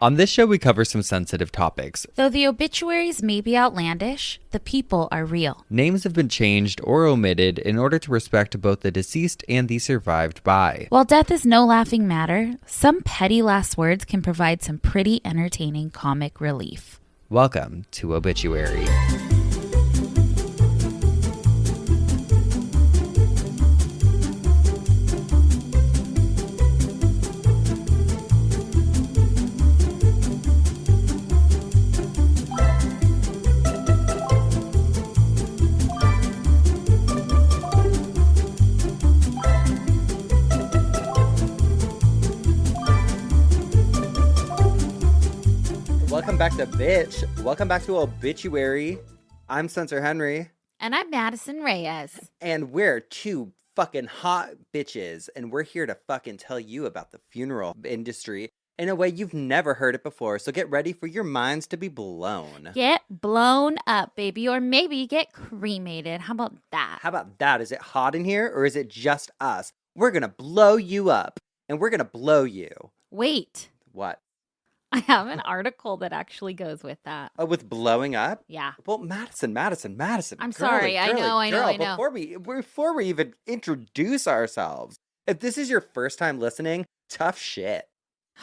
On this show, we cover some sensitive topics. Though the obituaries may be outlandish, the people are real. Names have been changed or omitted in order to respect both the deceased and the survived by. While death is no laughing matter, some petty last words can provide some pretty entertaining comic relief. Welcome to Obituary. Welcome back to Bitch. Welcome back to Obituary. I'm Spencer Henry. And I'm Madison Reyes. And we're two fucking hot bitches. And we're here to fucking tell you about the funeral industry in a way you've never heard it before. So get ready for your minds to be blown. Get blown up, baby. Or maybe get cremated. How about that? How about that? Is it hot in here or is it just us? We're going to blow you up. And we're going to blow you. Wait. What? I have an article that actually goes with that. Oh, with blowing up? Yeah. Well, Madison. I'm sorry. I know. Before we even introduce ourselves, if this is your first time listening, tough shit.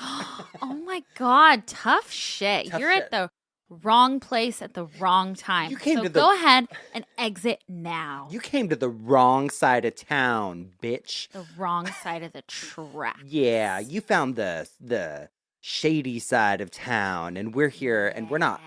Oh my God. Tough shit. You're at the wrong place at the wrong time. Go ahead and exit now. You came to the wrong side of town, bitch. The wrong side of the track. Yeah, you found the shady side of town, and we're here, and we're not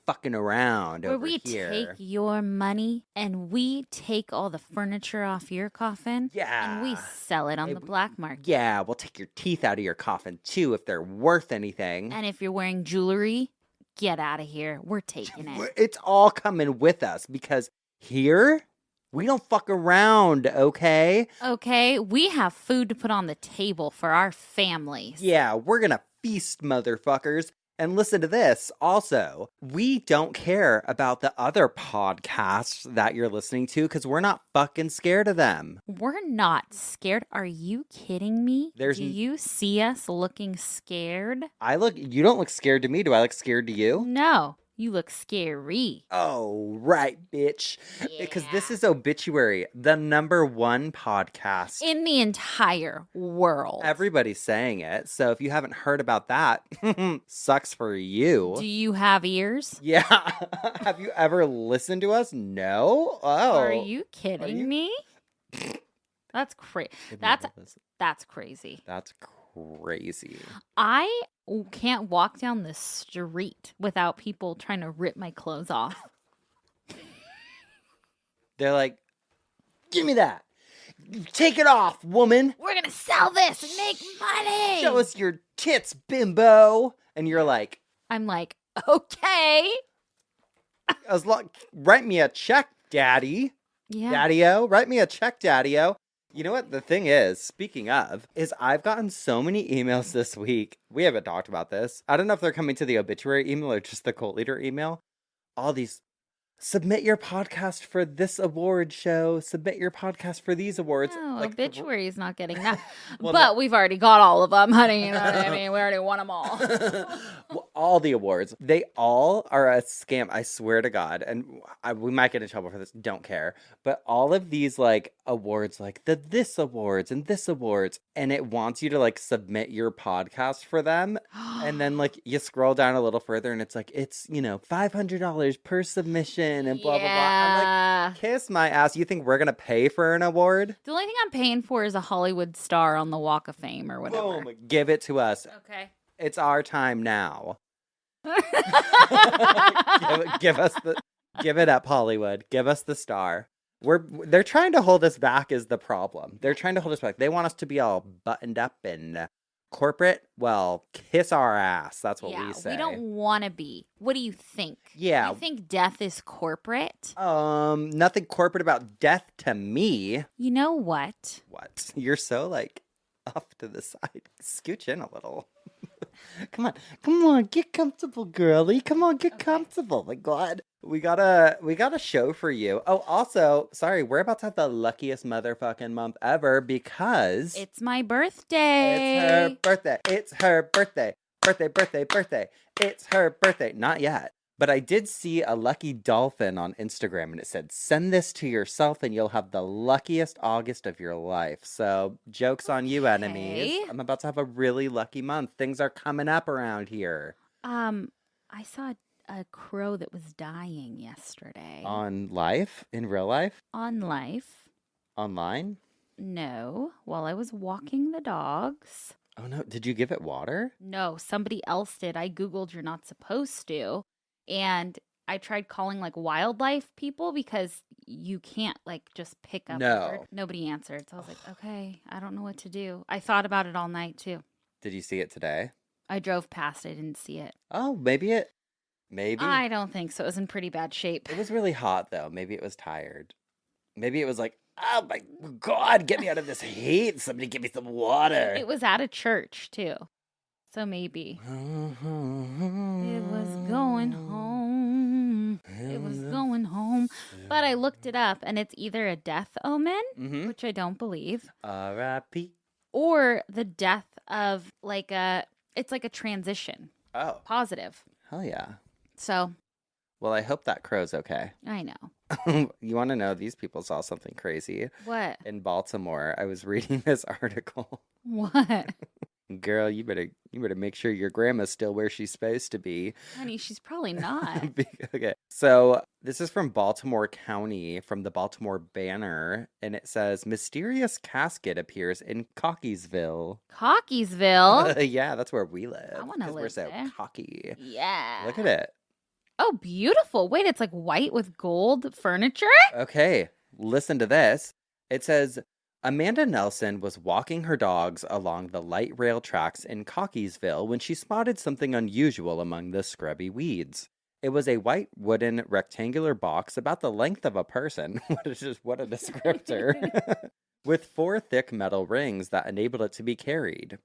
fucking around where over we here. Take your money and we take all the furniture off your coffin. Yeah, and we sell it on the black market. Yeah, we'll take your teeth out of your coffin too if they're worth anything. And if you're wearing jewelry, get out of here. We're taking it. It's all coming with us because here we don't fuck around, okay? Okay, we have food to put on the table for our families. Yeah, we're gonna feast, motherfuckers. And listen to this. Also, we don't care about the other podcasts that you're listening to because we're not fucking scared of them. We're not scared. Are you kidding me? Do you see us looking scared? You don't look scared to me. Do I look scared to you? No. You look scary. Oh, right, bitch. Yeah. Because this is Obituary, the #1 podcast in the entire world. Everybody's saying it. So if you haven't heard about that, sucks for you. Do you have ears? Yeah. Have you ever listened to us? No. Oh. Are you kidding me? That's crazy. That's crazy. That's crazy. I can't walk down the street without people trying to rip my clothes off. They're like, give me that. Take it off, woman. We're going to sell this and make money. Show us your tits, bimbo. And you're like. I'm like, okay. Write me a check, daddy. Yeah. Daddy-o. Write me a check, daddy-o. You know what the thing is, speaking of, is I've gotten so many emails this week. We haven't talked about this. I don't know if they're coming to the obituary email or just the cult leader email. All these, submit your podcast for this award show. Submit your podcast for these awards. No, obituary is not getting that. Well, but we've already got all of them, honey. You know what I mean? We already won them all. Well, all the awards. They all are a scam. I swear to God. And we might get in trouble for this. Don't care. But all of these awards, like the this awards and this awards, and it wants you to submit your podcast for them. And then you scroll down a little further and it's it's, $500 per submission and blah, blah, blah. I'm like, kiss my ass. You think we're going to pay for an award? The only thing I'm paying for is a Hollywood star on the Walk of Fame or whatever. Boom. Give it to us. Okay. It's our time now. give it up, Hollywood. Give us the star. They're trying to hold us back is the problem. They're trying to hold us back. They want us to be all buttoned up and corporate. Well, kiss our ass. That's what we say. We don't want to be. What do you think? Yeah. You think death is corporate? Nothing corporate about death to me. You know what? What? You're so off to the side. Scooch in a little. Come on, get comfortable, girly. Come on, get comfortable. My God. We got a show for you. Oh, also, sorry, we're about to have the luckiest motherfucking month ever because it's my birthday. It's her birthday. Birthday. It's her birthday. Not yet. But I did see a lucky dolphin on Instagram, and it said, send this to yourself and you'll have the luckiest August of your life. So, joke's on you, enemies. I'm about to have a really lucky month. Things are coming up around here. I saw a crow that was dying yesterday. On life? In real life? On life. Online? No, while I was walking the dogs. Oh, no. Did you give it water? No, somebody else did. I Googled you're not supposed to. And I tried calling like wildlife people because you can't like just pick up. No. Nobody answered. So I was like, okay, I don't know what to do. I thought about it all night too. Did you see it today? I drove past. I didn't see it. Oh, maybe. I don't think so. It was in pretty bad shape. It was really hot though. Maybe it was tired. Maybe it was like, oh my God, get me out of this heat. Somebody give me some water. It was at a church too. So maybe. It was going home. It was going home. But I looked it up and it's either a death omen, which I don't believe. R.I.P. Or the death of it's like a transition. Oh. Positive. Hell yeah. So. Well, I hope that crow's okay. I know. You want to know, these people saw something crazy. What? In Baltimore, I was reading this article. What? Girl, you better make sure your grandma's still where she's supposed to be. Honey, she's probably not. Okay. So this is from Baltimore County, from the Baltimore Banner, and it says, mysterious casket appears in Cockeysville. Cockeysville? Yeah, that's where we live. I want to live we're so there. cocky. Yeah. Look at it. Oh, beautiful. Wait, it's like white with gold furniture? Okay, listen to this. It says, Amanda Nelson was walking her dogs along the light rail tracks in Cockeysville when she spotted something unusual among the scrubby weeds. It was a white wooden rectangular box about the length of a person. What a descriptor. With 4 thick metal rings that enabled it to be carried.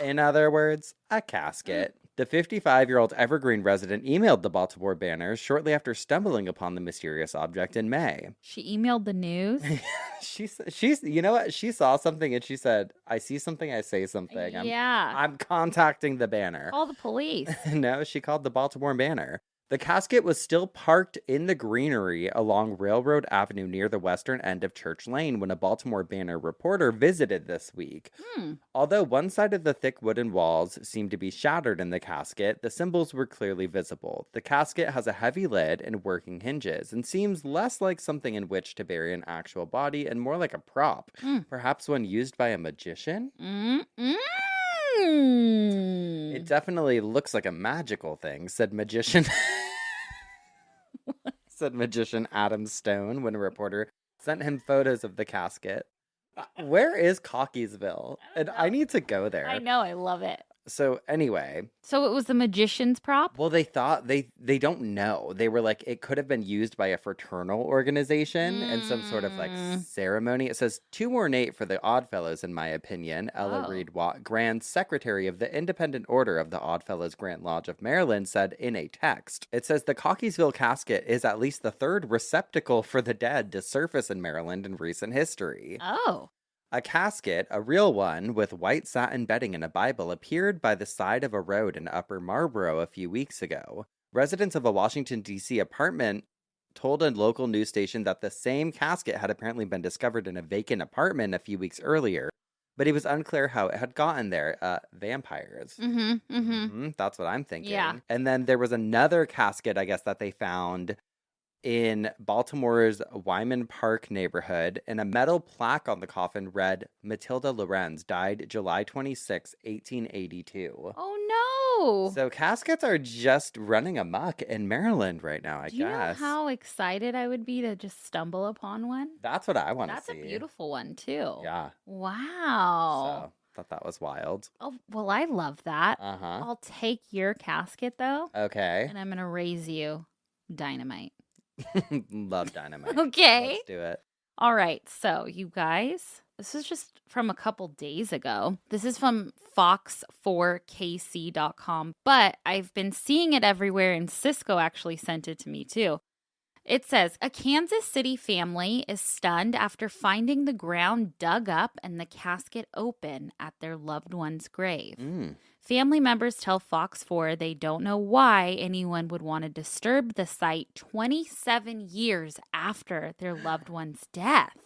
In other words, a casket. The 55-year-old Evergreen resident emailed the Baltimore Banner shortly after stumbling upon the mysterious object in May. She emailed the news? She's you know what? She saw something and she said, I see something, I say something. I'm contacting the Banner. Call the police. No, she called the Baltimore Banner. The casket was still parked in the greenery along Railroad Avenue near the western end of Church Lane when a Baltimore Banner reporter visited this week. Although one side of the thick wooden walls seemed to be shattered in the casket, the symbols were clearly visible. The casket has a heavy lid and working hinges and seems less like something in which to bury an actual body and more like a prop, perhaps one used by a magician? It definitely looks like a magical thing, said magician. Said magician Adam Stone when a reporter sent him photos of the casket. Where is Cockeysville? And I need to go there. I know, I love it. So anyway. So it was the magician's prop? Well, they thought, they don't know. They were like, it could have been used by a fraternal organization and some sort of like ceremony. It says, too ornate for the Oddfellows, in my opinion. Ella Reed Watt, Grand Secretary of the Independent Order of the Oddfellows Grant Lodge of Maryland, said in a text. It says, the Cockeysville casket is at least the 3rd receptacle for the dead to surface in Maryland in recent history. Oh. A casket, a real one, with white satin bedding and a Bible, appeared by the side of a road in Upper Marlboro a few weeks ago. Residents of a Washington, D.C. apartment told a local news station that the same casket had apparently been discovered in a vacant apartment a few weeks earlier, but it was unclear how it had gotten there. Vampires. That's what I'm thinking. Yeah. And then there was another casket, I guess, that they found in Baltimore's Wyman Park neighborhood, and a metal plaque on the coffin read, Matilda Lorenz died July 26, 1882. Oh, no. So caskets are just running amok in Maryland right now, I guess. Do you know how excited I would be to just stumble upon one? That's what I want to see. That's a beautiful one, too. Yeah. Wow. So, thought that was wild. Oh, well, I love that. I'll take your casket, though. Okay. And I'm going to raise you dynamite. Love dynamite. Okay. Let's do it. All right. So, you guys, this is just from a couple days ago. This is from fox4kc.com, but I've been seeing it everywhere, and Cisco actually sent it to me too. It says, a Kansas City family is stunned after finding the ground dug up and the casket open at their loved one's grave. Family members tell Fox 4 they don't know why anyone would want to disturb the site 27 years after their loved one's death.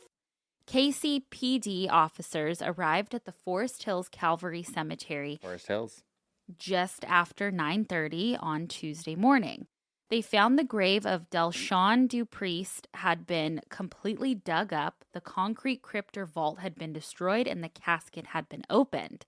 KCPD officers arrived at the Forest Hills Calvary Cemetery Forest Hills. just after 9:30 on Tuesday morning. They found the grave of Delshawn Dupriest had been completely dug up, the concrete crypt or vault had been destroyed, and the casket had been opened.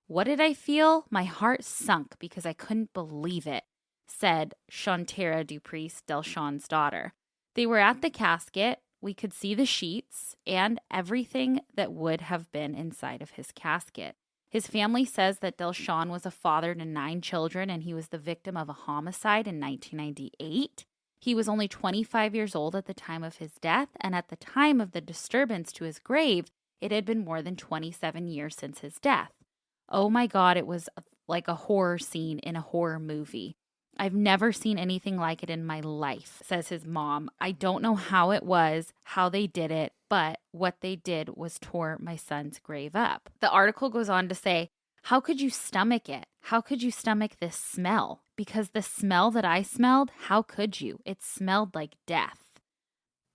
What did I feel? My heart sunk because I couldn't believe it, said Shantara Dupriest, Delshawn's daughter. They were at the casket. We could see the sheets and everything that would have been inside of his casket. His family says that Delshawn was a father to 9 children and he was the victim of a homicide in 1998. He was only 25 years old at the time of his death, and at the time of the disturbance to his grave, it had been more than 27 years since his death. Oh my God, it was like a horror scene in a horror movie. I've never seen anything like it in my life, says his mom. I don't know how it was, how they did it, but what they did was tore my son's grave up. The article goes on to say, how could you stomach it? How could you stomach this smell? Because the smell that I smelled, how could you? It smelled like death.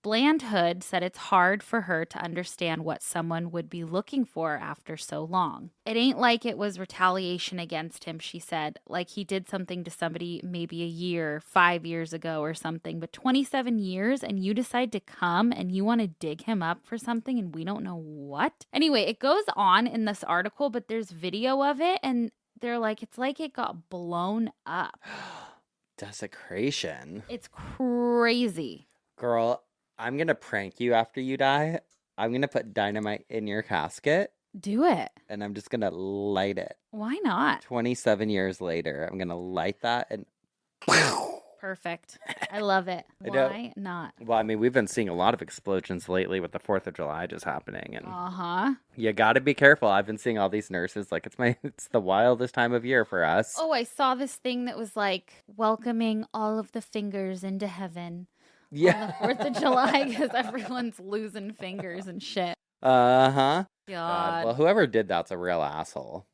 Bland Hood said it's hard for her to understand what someone would be looking for after so long. It ain't like it was retaliation against him, she said, like he did something to somebody maybe a year, 5 years ago or something, but 27 years and you decide to come and you want to dig him up for something and we don't know what? Anyway, it goes on in this article, but there's video of it and they're like, it's like it got blown up. Desecration. It's crazy. Girl, I'm going to prank you after you die. I'm going to put dynamite in your casket. Do it. And I'm just going to light it. Why not? 27 years later, I'm going to light that and... Perfect. I love it. Why not? Well, I mean, we've been seeing a lot of explosions lately with the 4th of July just happening. And you got to be careful. I've been seeing all these nurses. Like, it's the wildest time of year for us. Oh, I saw this thing that was like welcoming all of the fingers into heaven. Yeah. On the 4th of July because everyone's losing fingers and shit. Uh-huh. God. Well, whoever did that's a real asshole.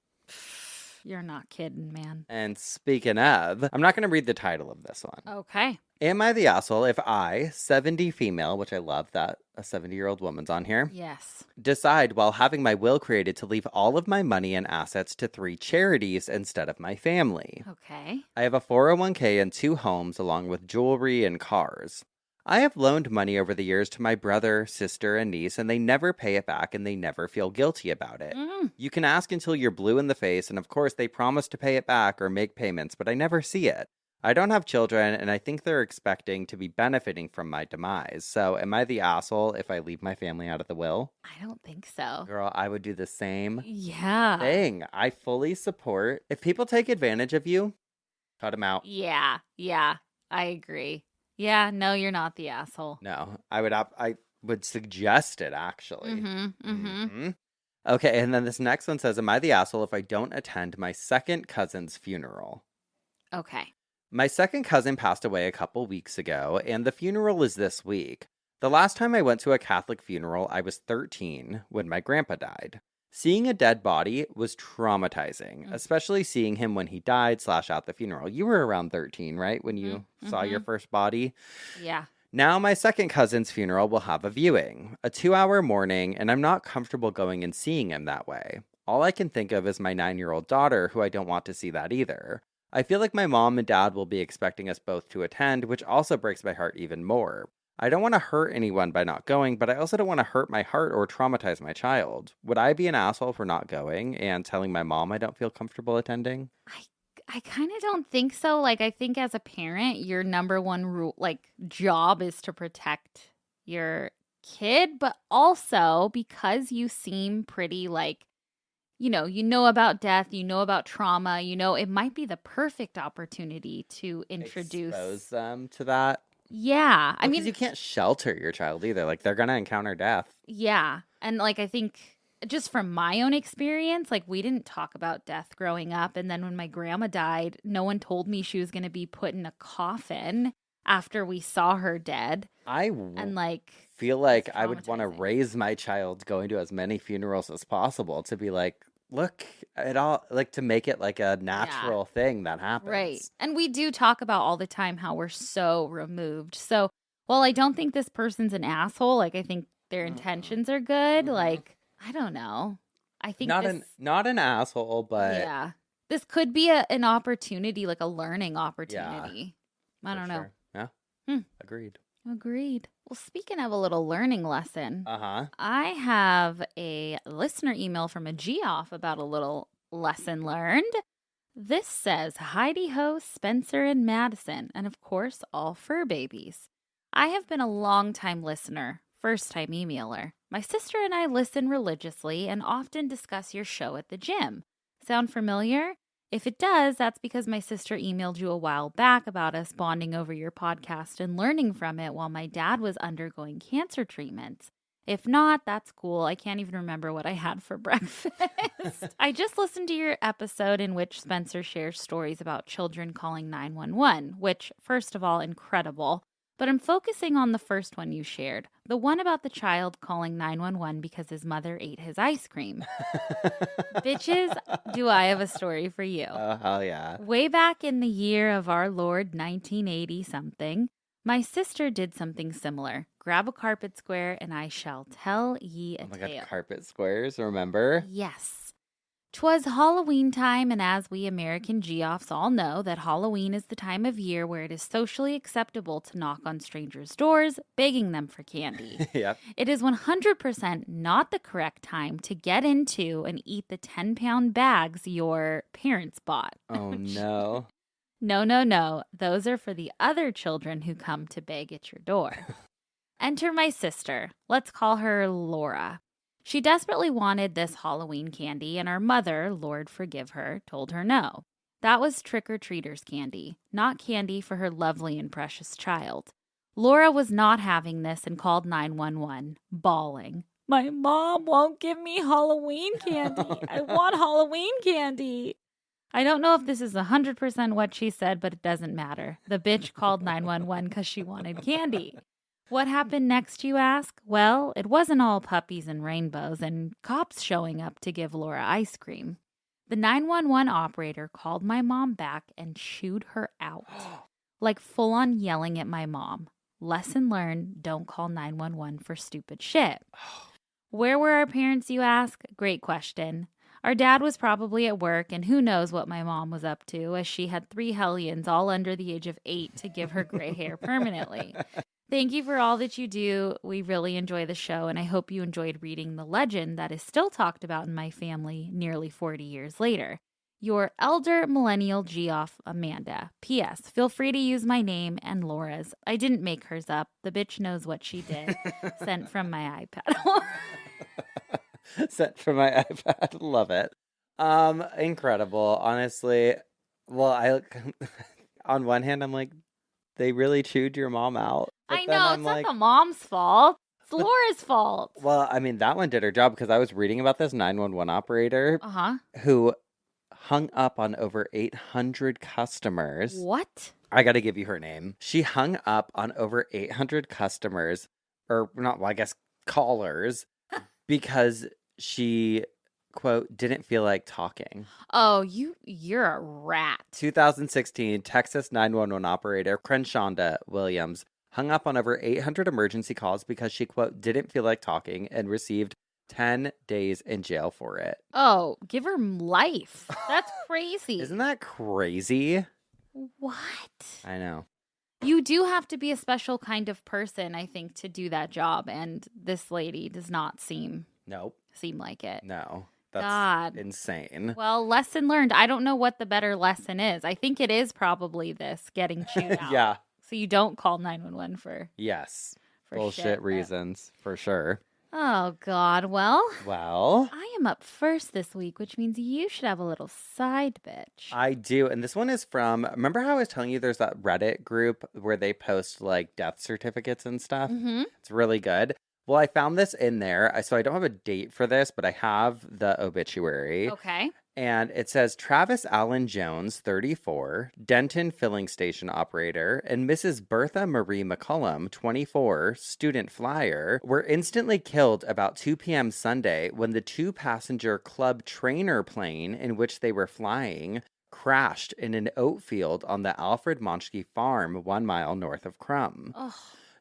You're not kidding, man. And speaking of, I'm not going to read the title of this one. Okay. Am I the asshole if I, 70 female, which I love that a 70-year-old woman's on here, Yes. decide while having my will created to leave all of my money and assets to 3 charities instead of my family? Okay. I have a 401k and 2 homes along with jewelry and cars. I have loaned money over the years to my brother, sister, and niece, and they never pay it back and they never feel guilty about it. You can ask until you're blue in the face, and of course they promise to pay it back or make payments, but I never see it. I don't have children, and I think they're expecting to be benefiting from my demise. So am I the asshole if I leave my family out of the will? I don't think so. Girl, I would do the same thing. I fully support. If people take advantage of you, cut them out. Yeah. I agree. Yeah, no, you're not the asshole. No, I would suggest it, actually. Okay, and then this next one says, am I the asshole if I don't attend my second cousin's funeral? Okay. My second cousin passed away a couple weeks ago, and the funeral is this week. The last time I went to a Catholic funeral, I was 13 when my grandpa died. Seeing a dead body was traumatizing, especially seeing him when he died / at the funeral. You were around 13, right? When you saw your first body? Yeah. Now my second cousin's funeral will have a viewing, a 2-hour morning, and I'm not comfortable going and seeing him that way. All I can think of is my 9-year-old daughter, who I don't want to see that either. I feel like my mom and dad will be expecting us both to attend, which also breaks my heart even more. I don't want to hurt anyone by not going, but I also don't want to hurt my heart or traumatize my child. Would I be an asshole for not going and telling my mom I don't feel comfortable attending? I kind of don't think so. Like, I think as a parent, your number one rule, job is to protect your kid, but also because you seem pretty you know about death, you know about trauma, it might be the perfect opportunity to expose them to that. Yeah. I mean, you can't shelter your child either. Like, they're going to encounter death. Yeah. And I think just from my own experience, we didn't talk about death growing up. And then when my grandma died, no one told me she was going to be put in a coffin after we saw her dead. Feel like I would want to raise my child going to as many funerals as possible to be like, look at all, like, to make it like a natural thing that happens. Right. And we do talk about all the time how we're so removed. So while I don't think this person's an asshole, like I think their intentions are good, like, I don't know. I think not an asshole, but yeah. This could be an opportunity, like a learning opportunity. I don't know. Sure. Yeah. Agreed. Agreed. Well, speaking of a little learning lesson, I have a listener email from a Geoff about a little lesson learned. This says, Heidi Ho, Spencer, and Madison, and of course, all fur babies. I have been a long-time listener, first-time emailer. My sister and I listen religiously and often discuss your show at the gym. Sound familiar? If it does, that's because my sister emailed you a while back about us bonding over your podcast and learning from it while my dad was undergoing cancer treatments. If not, that's cool. I can't even remember what I had for breakfast. I just listened to your episode in which Spencer shares stories about children calling 911, which, first of all, incredible. But I'm focusing on the first one you shared, the one about the child calling 911 because his mother ate his ice cream. Bitches, do I have a story for you. Oh, hell yeah. Way back in the year of our Lord 1980-something, my sister did something similar. Grab a carpet square and I shall tell ye a tale. Oh my God, carpet squares, remember? Yes. 'Twas Halloween time, and as we American Geoffs all know that Halloween is the time of year where it is socially acceptable to knock on strangers' doors, begging them for candy. Yep. It is 100% not the correct time to get into and eat the 10-pound bags your parents bought. Oh, no. No. Those are for the other children who come to beg at your door. Enter my sister. Let's call her Laura. She desperately wanted this Halloween candy, and our mother, Lord forgive her, told her no. That was trick-or-treaters candy, not candy for her lovely and precious child. Laura was not having this and called 911, bawling. My mom won't give me Halloween candy. I want Halloween candy. I don't know if this is 100% what she said, but it doesn't matter. The bitch called 911 because she wanted candy. What happened next, you ask? Well, it wasn't all puppies and rainbows and cops showing up to give Laura ice cream. The 911 operator called my mom back and chewed her out. Like full on yelling at my mom. Lesson learned, don't call 911 for stupid shit. Where were our parents, you ask? Great question. Our dad was probably at work, and who knows what my mom was up to, as she had 3 hellions all under the age of 8 to give her gray hair permanently. Thank you for all that you do. We really enjoy the show, and I hope you enjoyed reading the legend that is still talked about in my family nearly 40 years later. Your elder millennial Geoff, Amanda. P.S. Feel free to use my name and Laura's. I didn't make hers up. The bitch knows what she did. Sent from my iPad. Sent from my iPad. Love it. Incredible. Honestly. Well, on one hand, I'm like, they really chewed your mom out. But I know, it's not the mom's fault. It's Laura's fault. Well, I mean, that one did her job because I was reading about this 911 operator who hung up on over 800 customers. What? I got to give you her name. She hung up on over 800 customers, or not, well, I guess callers, because she, quote, didn't feel like talking. Oh, you're a rat. 2016, Texas 911 operator Crenshonda Williams hung up on over 800 emergency calls because she, quote, didn't feel like talking and received 10 days in jail for it. Oh, give her life. That's crazy. Isn't that crazy? What? I know. You do have to be a special kind of person, I think, to do that job. And this lady does not seem like it. No. That's insane. Well, lesson learned. I don't know what the better lesson is. I think it is probably this, getting chewed out. Yeah. So you don't call 911 for bullshit reasons, for sure. Oh, God. Well, I am up first this week, which means you should have a little side bitch. I do. And this one is from, remember how I was telling you there's that Reddit group where they post like death certificates and stuff? Mm-hmm. It's really good. Well, I found this in there. So I don't have a date for this, but I have the obituary. Okay. And it says Travis Allen Jones, 34, Denton filling station operator, and Mrs. Bertha Marie McCullum, 24, student flyer, were instantly killed about 2 p.m. Sunday when the two-passenger club trainer plane in which they were flying crashed in an oat field on the Alfred Monschke farm 1 mile north of Crum. Ugh.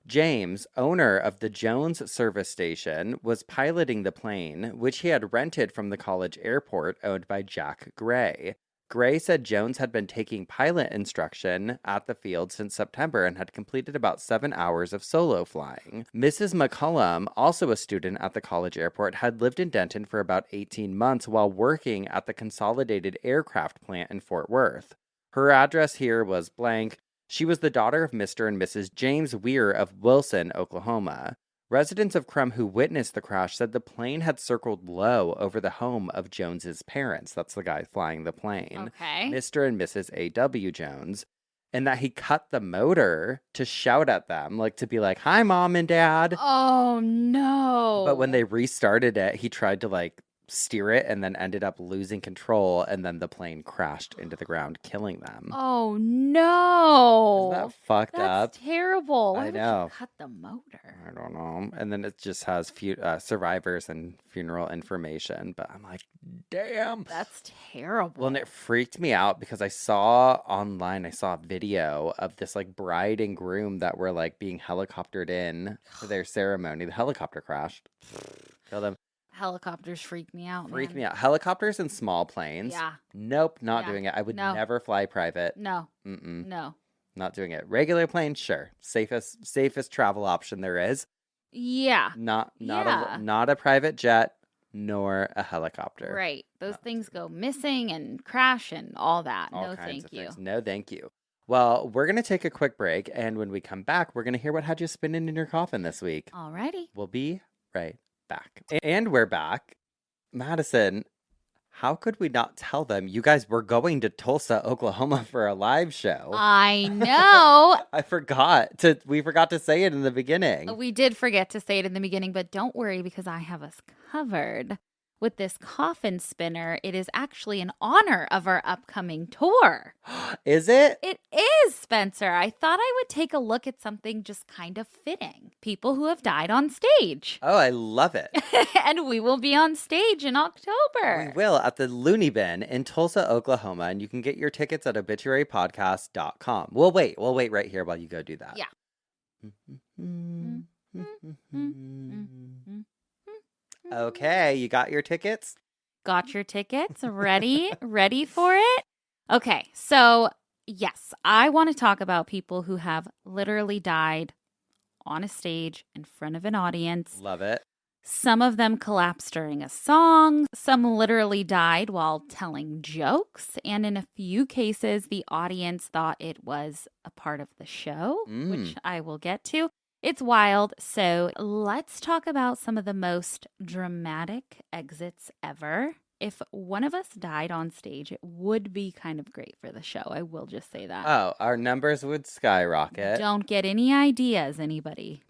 James, owner of the Jones service station, was piloting the plane, which he had rented from the college airport owned by Jack Gray. Gray said Jones had been taking pilot instruction at the field since September and had completed about 7 hours of solo flying. Mrs. McCullum, also a student at the college airport, had lived in Denton for about 18 months while working at the Consolidated Aircraft plant in Fort Worth. Her address here was blank. She was the daughter of Mr. and Mrs. James Weir of Wilson, Oklahoma. Residents of Crum who witnessed the crash said the plane had circled low over the home of Jones's parents. That's the guy flying the plane. Okay. Mr. and Mrs. A.W. Jones. And that he cut the motor to shout at them, like to be like, "Hi, Mom and Dad." Oh, no. But when they restarted it, he tried to like steer it and then ended up losing control, and then the plane crashed into the ground, killing them. Oh, no. Isn't that fucked up? That's terrible. Why I would know. you cut the motor? I don't know. And then it just has survivors and funeral information. But I'm like, damn. That's terrible. Well, and it freaked me out because I saw a video of this like bride and groom that were like being helicoptered in for their ceremony. The helicopter crashed. Killed them. Helicopters freak me out, Freaked man. me out. Helicopters and small planes. Yeah. Nope, not Yeah. doing it. I would No. never fly private. No. Mm-mm. No. Not doing it. Regular plane, sure. Safest travel option there is. Yeah. Not Yeah. not a private jet nor a helicopter. Right. Those Not things go missing and crash and all that. All No, kinds thank of you. things. No, thank you. Well, we're going to take a quick break, and when we come back, we're going to hear what had you spinning in your coffin this week. Alrighty. We'll be right back. And we're back. Madison, how could we not tell them you guys were going to Tulsa, Oklahoma for a live show? I know. We forgot to say it in the beginning. We did forget to say it in the beginning, but don't worry because I have us covered. With this coffin spinner, it is actually in honor of our upcoming tour. Is it? It is, Spencer. I thought I would take a look at something just kind of fitting. People who have died on stage. Oh, I love it. And we will be on stage in October. We will at the Looney Bin in Tulsa, Oklahoma, and you can get your tickets at obituarypodcast.com. We'll wait right here while you go do that. Yeah. Okay, you got your tickets? Got your tickets? Ready for it? Okay, so yes, I want to talk about people who have literally died on a stage in front of an audience. Love it. Some of them collapsed during a song. Some literally died while telling jokes. And in a few cases, the audience thought it was a part of the show, which I will get to. It's wild. So let's talk about some of the most dramatic exits ever. If one of us died on stage, it would be kind of great for the show. I will just say that. Oh, our numbers would skyrocket. Don't get any ideas, anybody.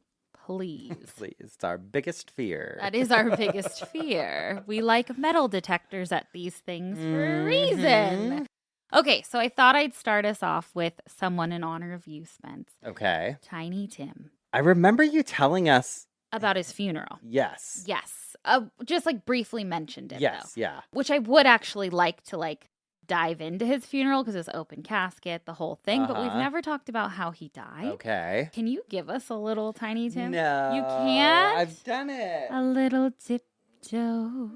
Please. Please. It's our biggest fear. That is our biggest fear. We like metal detectors at these things for a reason. Okay, so I thought I'd start us off with someone in honor of you, Spence. Okay. Tiny Tim. I remember you telling us. About his funeral. Yes. Yes. Just like briefly mentioned it, Yes, though. yeah. Which I would actually like to dive into his funeral because it was open casket, the whole thing. But we've never talked about how he died. Okay. Can you give us a little Tiny Tim? No. You can't? I've done it. A little tiptoe.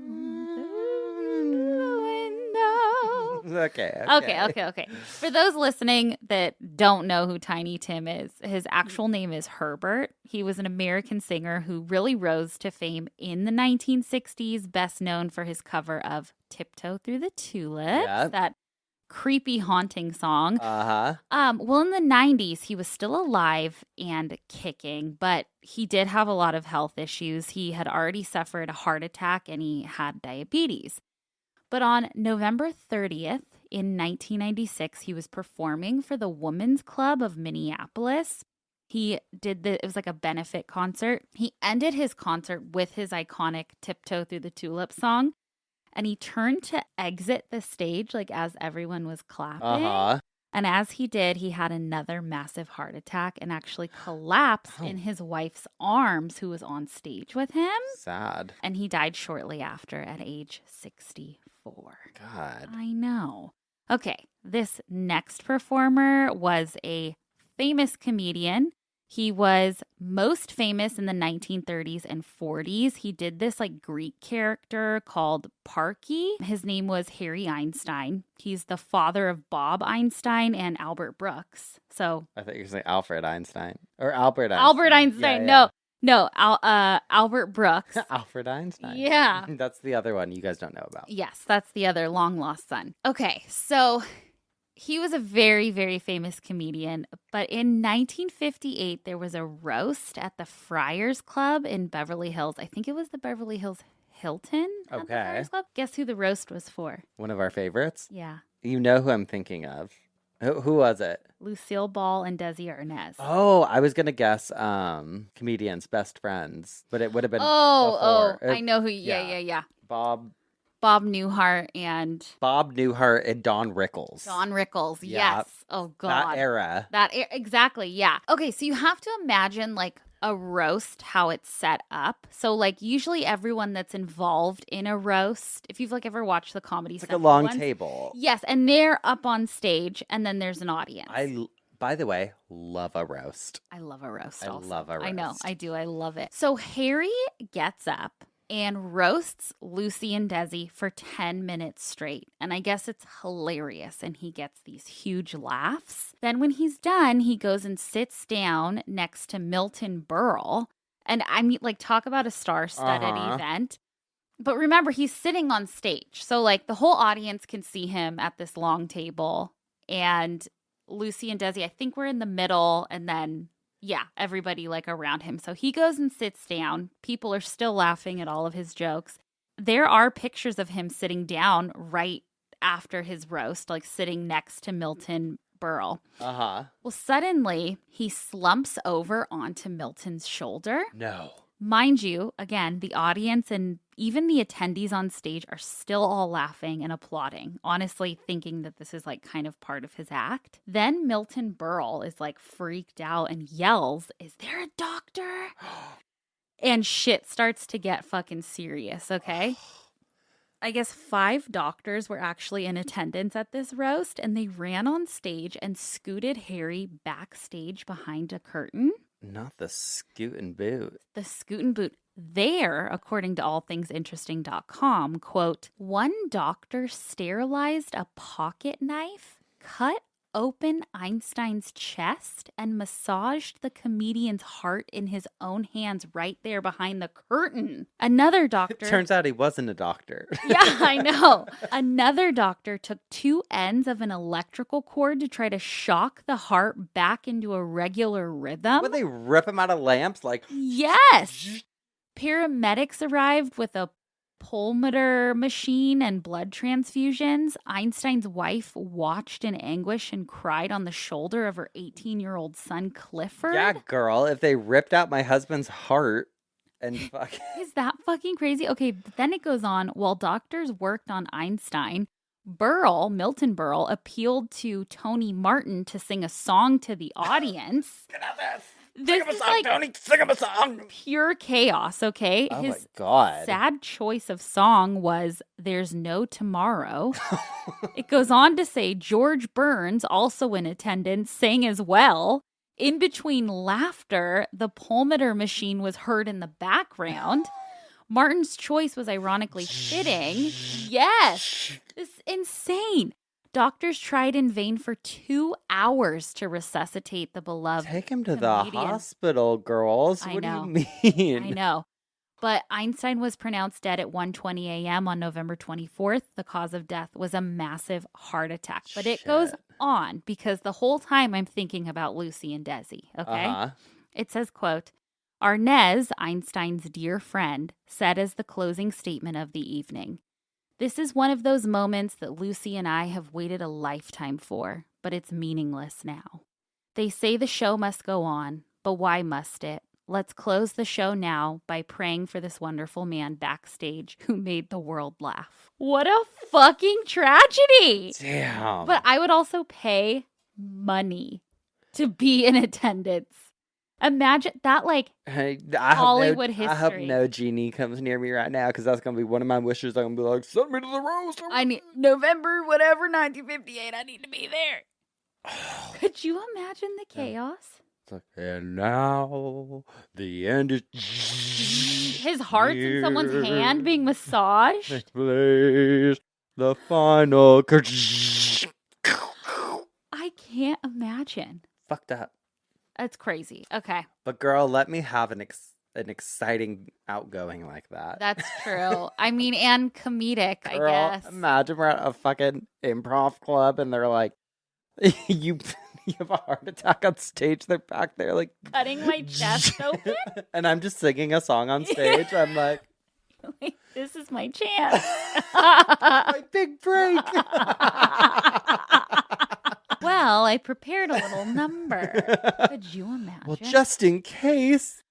Okay. For those listening that don't know who Tiny Tim is, his actual name is Herbert. He was an American singer who really rose to fame in the 1960s, best known for his cover of Tiptoe Through the Tulips, that creepy, haunting song. Well, in the 90s, he was still alive and kicking, but he did have a lot of health issues. He had already suffered a heart attack and he had diabetes. But on November 30th in 1996, he was performing for the Women's Club of Minneapolis. It was like a benefit concert. He ended his concert with his iconic Tiptoe Through the Tulip song. and he turned to exit the stage like as everyone was clapping. Uh-huh. And as he did, he had another massive heart attack and actually collapsed in his wife's arms, who was on stage with him. Sad. And he died shortly after at age 64. God. I know. Okay, this next performer was a famous comedian. He was most famous in the 1930s and 40s. He did this like Greek character called Parky. His name was Harry Einstein. He's the father of Bob Einstein and Albert Brooks. So I thought you were saying Alfred Einstein. Or Albert Einstein. Albert Einstein. Yeah. No, Albert Brooks. Alfred Einstein. Yeah. That's the other one you guys don't know about. Yes, that's the other long lost son. Okay, so he was a very, very famous comedian, but in 1958, there was a roast at the Friars Club in Beverly Hills. I think it was the Beverly Hills Hilton at the Okay. Friars Club. Guess who the roast was for? One of our favorites. Yeah. You know who I'm thinking of. Who was it? Lucille Ball and Desi Arnaz. Oh, I was going to guess comedians, best friends, but it would have been Oh, before. I know who. Yeah. Bob Newhart and Newhart and Don Rickles. Don Rickles. Yeah. Yes. Oh, God. That era. Exactly. Yeah. Okay. So you have to imagine like a roast, how it's set up. So like usually everyone that's involved in a roast, if you've like ever watched the Comedy It's like a Central long ones, table. Yes. And they're up on stage and then there's an audience. By the way, love a roast. I love a roast. I Also. love a roast. I know. I do. I love it. So Harry gets up and roasts Lucy and Desi for 10 minutes straight. And I guess it's hilarious. And he gets these huge laughs. Then when he's done, he goes and sits down next to Milton Berle. And I mean, like, talk about a star-studded event. But remember, he's sitting on stage. So, like, the whole audience can see him at this long table. And Lucy and Desi, I think, we're in the middle. And then yeah, everybody like around him. So he goes and sits down. People are still laughing at all of his jokes. There are pictures of him sitting down right after his roast, like sitting next to Milton Berle. Uh-huh. Well, suddenly he slumps over onto Milton's shoulder. No. Mind you, again, the audience and even the attendees on stage are still all laughing and applauding, honestly thinking that this is like kind of part of his act. Then Milton Berle is like freaked out and yells, "Is there a doctor?" And shit starts to get fucking serious, okay? I guess 5 doctors were actually in attendance at this roast, and they ran on stage and scooted Harry backstage behind a curtain. Not the scoot and boot. The scoot and boot. There, according to allthingsinteresting.com, quote, one doctor sterilized a pocket knife, cut open Einstein's chest, and massaged the comedian's heart in his own hands right there behind the curtain. Another doctor... Turns out he wasn't a doctor. Yeah, I know. Another doctor took 2 ends of an electrical cord to try to shock the heart back into a regular rhythm. Would they rip him out of lamps? Like, yes. Paramedics arrived with a pulmotor machine and blood transfusions. Einstein's wife watched in anguish and cried on the shoulder of her 18-year-old son, Clifford. yeah, girl, if they ripped out my husband's heart and fuck. Is that fucking crazy? Okay, then it goes on. While doctors worked on Einstein, Milton Berle, appealed to Tony Martin to sing a song to the audience. Get out this. This Sing him a is song, like Tony. Sing him a song. pure chaos, okay? Oh my His God. sad choice of song was There's No Tomorrow. It goes on to say George Burns, also in attendance, sang as well. In between laughter, the pulmotor machine was heard in the background. Martin's choice was ironically fitting. Yes, this is insane. Doctors tried in vain for 2 hours to resuscitate the beloved Take him to comedian. the hospital, girls. I What know. do you mean? I know. But Einstein was pronounced dead at 1:20 a.m. on November 24th. The cause of death was a massive heart attack. But it goes Shit. on because the whole time I'm thinking about Lucy and Desi, okay? Uh-huh. It says, quote, Arnaz, Einstein's dear friend, said as the closing statement of the evening, "This is one of those moments that Lucy and I have waited a lifetime for, but it's meaningless now. They say the show must go on, but why must it? let's close the show now by praying for this wonderful man backstage who made the world laugh. What a fucking tragedy. Damn. But I would also pay money to be in attendance. Imagine that, like, I Hollywood I hope history. no genie comes near me right now, because that's going to be one of my wishes. I'm going to be like, send me to the roast. I need November, whatever, 1958. I need to be there. Could you imagine the chaos? It's like, and now the end is. His heart's in someone's hand being massaged. Please, the final. I can't imagine. Fucked up. That's crazy. Okay. But girl, let me have an exciting outgoing like that. That's true. I mean, and comedic, Girl, I guess. imagine we're at a fucking improv club and they're like, you have a heart attack on stage. They're back there like Cutting my chest open. and I'm just singing a song on stage. I'm like, Like, this is my chance. my big break. Well, I prepared a little number. Could you imagine? Well, just in case.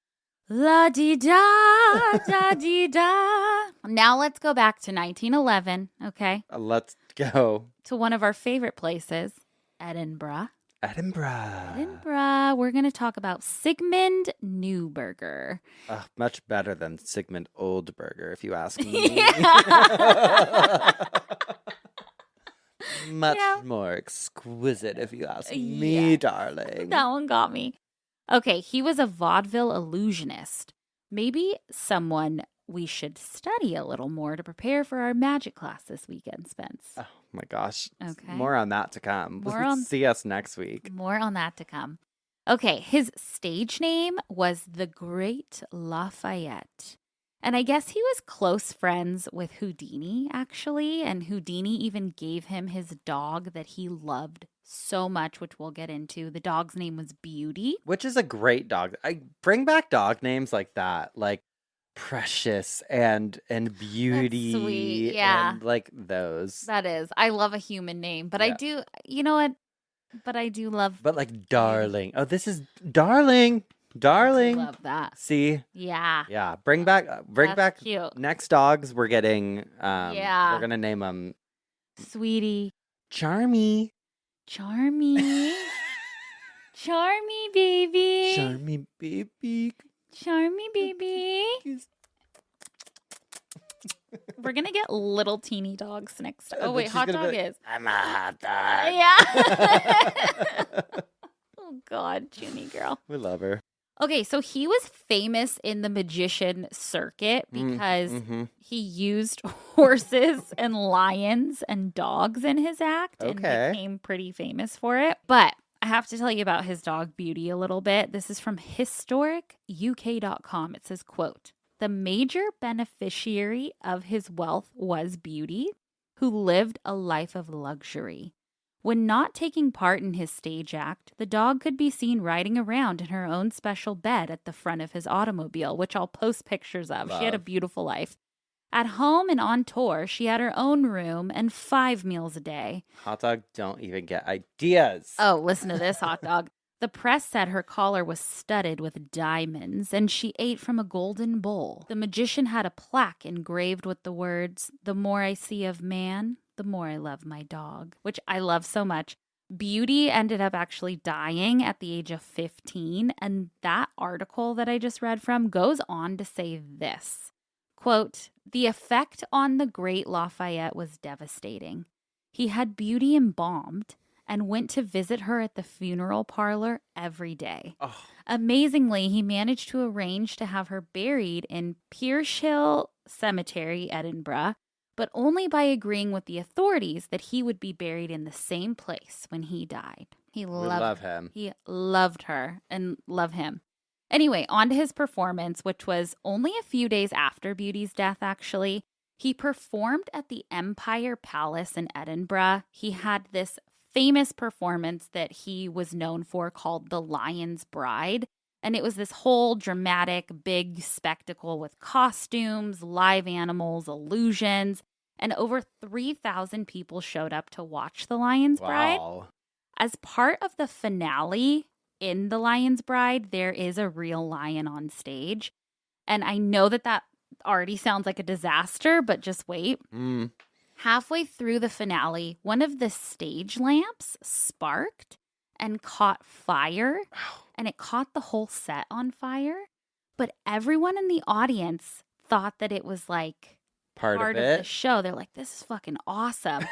La di da da di da. Now let's go back to 1911, okay? Let's go. To one of our favorite places, Edinburgh. Edinburgh. We're going to talk about Sigmund Neuberger. Much better than Sigmund Oldberger, if you ask me. Much more exquisite, if you ask me, darling. That one got me. Okay, he was a vaudeville illusionist. Maybe someone we should study a little more to prepare for our magic class this weekend, Spence. Oh my gosh. Okay. More on that to come. See us next week. More on that to come. Okay, his stage name was the Great Lafayette. And I guess he was close friends with Houdini, actually. And Houdini even gave him his dog that he loved so much, which we'll get into. The dog's name was Beauty. Which is a great dog. I bring back dog names like that. Like Precious and Beauty. That's sweet, yeah. And like those. That is. I love a human name. But I do, you know what? But I do love. But like Darling. Oh, this is Darling. Darling. I love that. See? Yeah. Yeah. Bring back cute. Next dogs we're getting Yeah. we're going to name them Sweetie. Charmy. Charmy. Charmy baby. Charmy baby. Charmy baby. We're going to get little teeny dogs next time. Oh, wait, hot dog is. I'm a hot dog. Yeah. Oh, God, Junie girl. We love her. Okay, so he was famous in the magician circuit because he used horses and lions and dogs in his act and became pretty famous for it. But I have to tell you about his dog Beauty a little bit. This is from historicuk.com. It says, quote, "The major beneficiary of his wealth was Beauty, who lived a life of luxury. When not taking part in his stage act, the dog could be seen riding around in her own special bed at the front of his automobile, which I'll post pictures of. She had a beautiful life. At home and on tour, she had her own room and 5 meals a day." Hot dog don't even get ideas. Oh, listen to this, hot dog. "The press said her collar was studded with diamonds, and she ate from a golden bowl. The magician had a plaque engraved with the words, 'The more I see of man, the more I love my dog,' which I love so much." Beauty ended up actually dying at the age of 15, and that article that I just read from goes on to say this, quote, "The effect on the great Lafayette was devastating. He had Beauty embalmed and went to visit her at the funeral parlor every day. Oh. Amazingly, he managed to arrange to have her buried in Pearshill Cemetery, Edinburgh, but only by agreeing with the authorities that he would be buried in the same place when he died." We love him. He loved her and loved him. Anyway, on to his performance, which was only a few days after Beauty's death, actually. He performed at the Empire Palace in Edinburgh. He had this famous performance that he was known for called The Lion's Bride. And it was this whole dramatic, big spectacle with costumes, live animals, illusions, and over 3,000 people showed up to watch The Lion's Bride. As part of the finale, in The Lion's Bride, there is a real lion on stage. And I know that already sounds like a disaster, but just wait. Halfway through the finale, one of the stage lamps sparked and caught fire, and it caught the whole set on fire. But everyone in the audience thought that it was like part of the show. They're like, this is fucking awesome.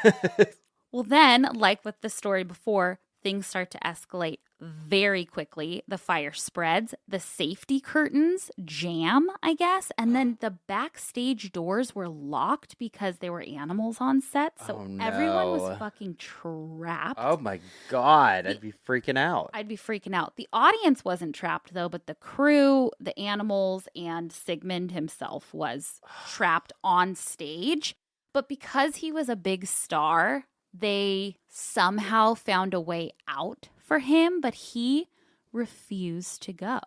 Well, then, like with the story before, things start to escalate very quickly. The fire spreads, the safety curtains jam, I guess, and then the backstage doors were locked because there were animals on set. So everyone was fucking trapped. Oh my God, I'd be freaking out. The audience wasn't trapped though, but the crew, the animals, and Sigmund himself was trapped on stage. But because he was a big star, they somehow found a way out for him, but he refused to go.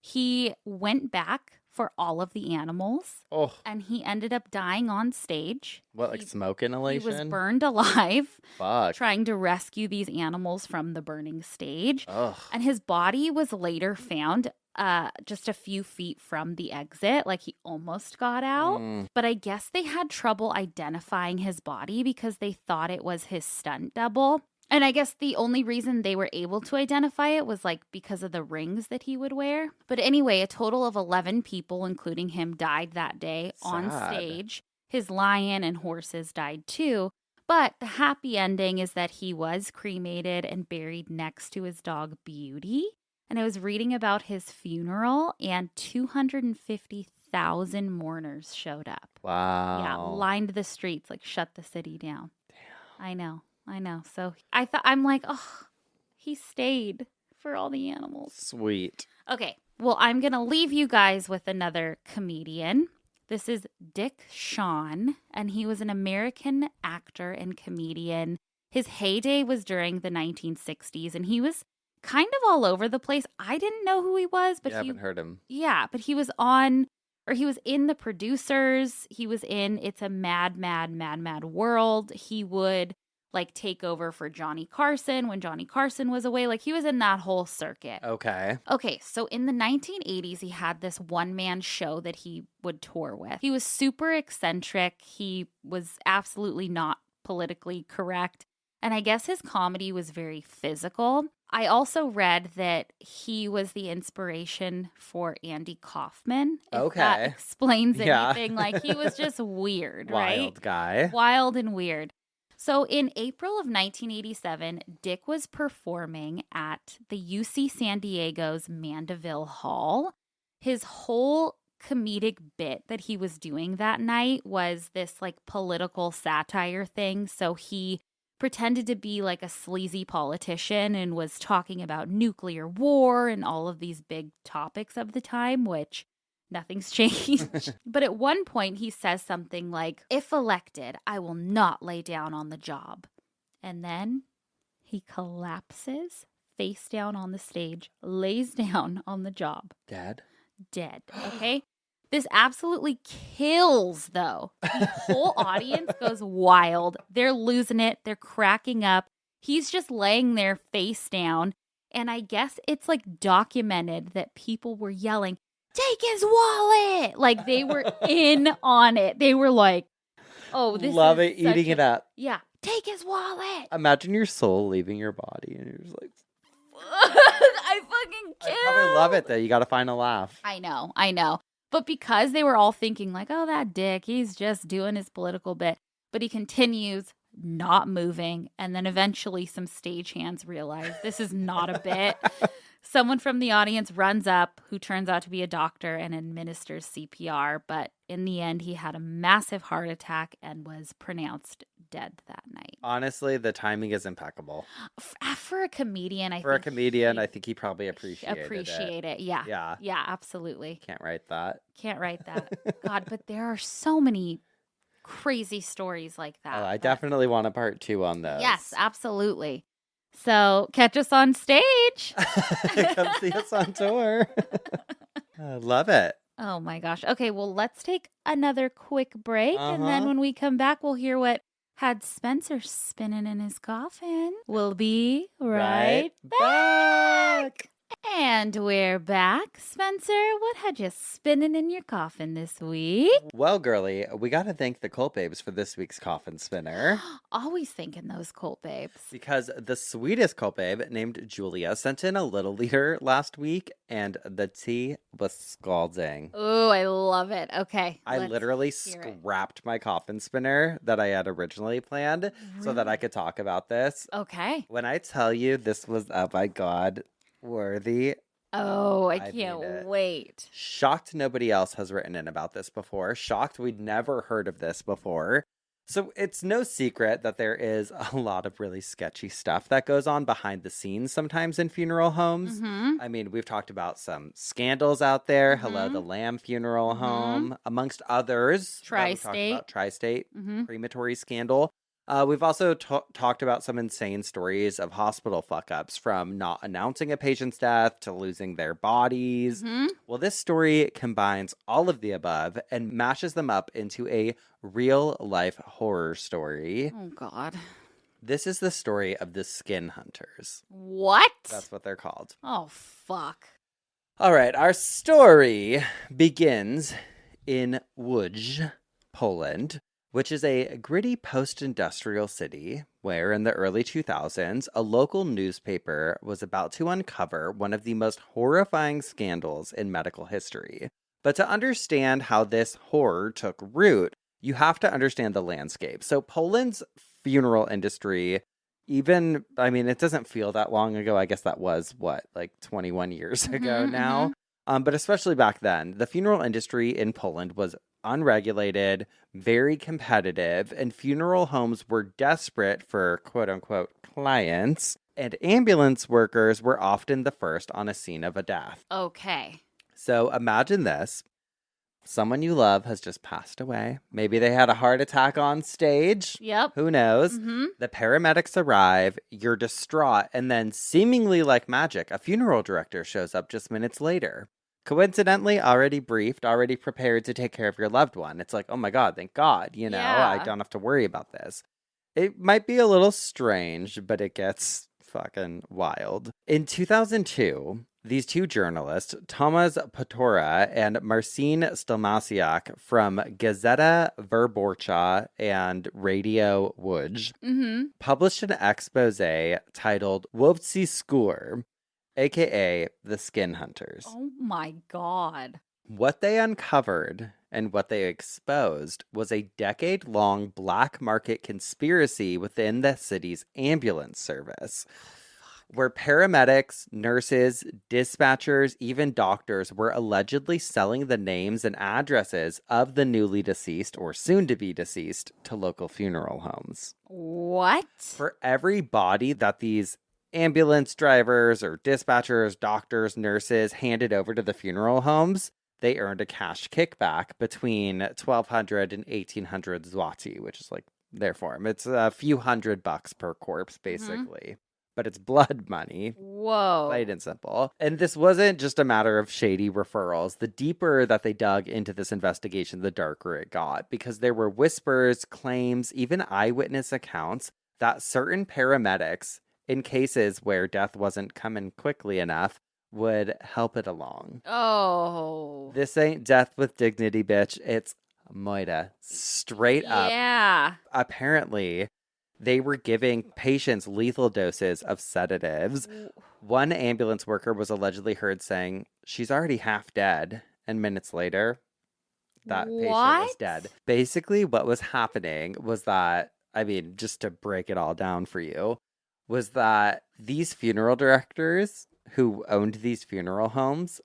He went back for all of the animals, and he ended up dying on stage. What, like smoke inhalation? He was burned alive, Fuck. Trying to rescue these animals from the burning stage. And his body was later found just a few feet from the exit, like he almost got out. But I guess they had trouble identifying his body because they thought it was his stunt double. And I guess the only reason they were able to identify it was like because of the rings that he would wear. But anyway, a total of 11 people, including him, died that day on stage. His lion and horses died too. But the happy ending is that he was cremated and buried next to his dog Beauty. And I was reading about his funeral, and 250,000 mourners showed up. Wow. Yeah, lined the streets, like shut the city down. Damn. I know. So I'm like, he stayed for all the animals. Sweet. Okay, well, I'm going to leave you guys with another comedian. This is Dick Shawn, and he was an American actor and comedian. His heyday was during the 1960s, and he was kind of all over the place. I didn't know who he was, but I haven't heard him. Yeah, but he was in The Producers. He was in It's a Mad, Mad, Mad, Mad World. He would like take over for Johnny Carson when Johnny Carson was away. Like he was in that whole circuit. Okay, so in the 1980s, he had this one-man show that he would tour with. He was super eccentric. He was absolutely not politically correct. And I guess his comedy was very physical. I also read that he was the inspiration for Andy Kaufman. If that explains anything. Like he was just weird, right? Wild guy. Wild and weird. So in April of 1987, Dick was performing at the UC San Diego's Mandeville Hall. His whole comedic bit that he was doing that night was this like political satire thing. So he pretended to be like a sleazy politician and was talking about nuclear war and all of these big topics of the time, which nothing's changed. But at one point he says something like, "If elected, I will not lay down on the job." And then he collapses face down on the stage, lays down on the job. Dead. Okay. This absolutely kills, though. The whole audience goes wild. They're losing it. They're cracking up. He's just laying there face down. And I guess it's like documented that people were yelling, "Take his wallet!" Like they were in on it. They were like, "Oh, this love is it, eating it up." Yeah, take his wallet. Imagine your soul leaving your body, and you're just like, I fucking kill. I probably love it though. You got to find a laugh. I know. But because they were all thinking like, "Oh, that Dick, he's just doing his political bit," but he continues not moving, and then eventually some stagehands realize this is not a bit. Someone from the audience runs up, who turns out to be a doctor, and administers CPR. But in the end, he had a massive heart attack and was pronounced dead that night. Honestly, the timing is impeccable. For a comedian, I think he probably appreciated it. Yeah, absolutely. Can't write that. God, but there are so many crazy stories like that. Oh, I definitely want a part 2 on this. Yes, absolutely. So catch us on stage. Come see us on tour. I love it. Oh my gosh. Okay, well, let's take another quick break. And then when we come back, we'll hear what had Spencer spinning in his coffin. We'll be right back. And we're back. Spencer, what had you spinning in your coffin this week? Well, girly, we got to thank the Cult Babes for this week's coffin spinner. Always thinking those cult babes. Because the sweetest Cult Babe named Julia sent in a little leader last week, and the tea was scalding. Ooh, I love it. Okay. I literally scrapped my coffin spinner that I had originally planned so that I could talk about this. Okay. When I tell you this was, oh my God, worthy. Oh, I mean can't it. wait. Shocked nobody else has written in about this before. Shocked we'd never heard of this before. So it's no secret that there is a lot of really sketchy stuff that goes on behind the scenes sometimes in funeral homes. Mm-hmm. I mean, we've talked about some scandals out there. Hello, the Lamb Funeral Home, amongst others. Tri-State. Tri-State crematory scandal. We've also talked about some insane stories of hospital fuck-ups, from not announcing a patient's death to losing their bodies. Well, this story combines all of the above and mashes them up into a real-life horror story. Oh, God. This is the story of the skin hunters. What? That's what they're called. Oh, fuck. All right, our story begins in Łódź, Poland, which is a gritty post-industrial city where, in the early 2000s, a local newspaper was about to uncover one of the most horrifying scandals in medical history. But to understand how this horror took root, you have to understand the landscape. So Poland's funeral industry, it doesn't feel that long ago. I guess that was, 21 years ago now? But especially back then, the funeral industry in Poland was unregulated, very competitive, and funeral homes were desperate for quote-unquote clients, and ambulance workers were often the first on a scene of a death. Okay. So imagine this. Someone you love has just passed away. Maybe they had a heart attack on stage. Yep. Who knows? The paramedics arrive, you're distraught, and then seemingly like magic, a funeral director shows up just minutes later. Coincidentally, already briefed, already prepared to take care of your loved one. It's like, oh my God, thank God, I don't have to worry about this. It might be a little strange, but it gets fucking wild. In 2002, these two journalists, Tomasz Potora and Marcin Stelmasiak from Gazeta Wyborcza and Radio Łódź, published an expose titled Łowcy Skór, aka the Skin Hunters. Oh my God. What they uncovered and what they exposed was a decade-long black market conspiracy within the city's ambulance service, where paramedics, nurses, dispatchers, even doctors were allegedly selling the names and addresses of the newly deceased or soon-to-be deceased to local funeral homes. What? For every body that these ambulance drivers or dispatchers, doctors, nurses handed over to the funeral homes, they earned a cash kickback between 1,200 and 1,800 zloty, which is like their form. It's a few $100 per corpse, basically. But it's blood money. Whoa. Plain and simple. And this wasn't just a matter of shady referrals. The deeper that they dug into this investigation, the darker it got, because there were whispers, claims, even eyewitness accounts that certain paramedics, in cases where death wasn't coming quickly enough, would help it along. Oh. This ain't death with dignity, bitch. It's moida. Straight up. Yeah. Apparently, they were giving patients lethal doses of sedatives. One ambulance worker was allegedly heard saying, she's already half dead. And minutes later, that patient was dead. Basically, what was happening was that, just to break it all down for you, was that these funeral directors who owned these funeral homes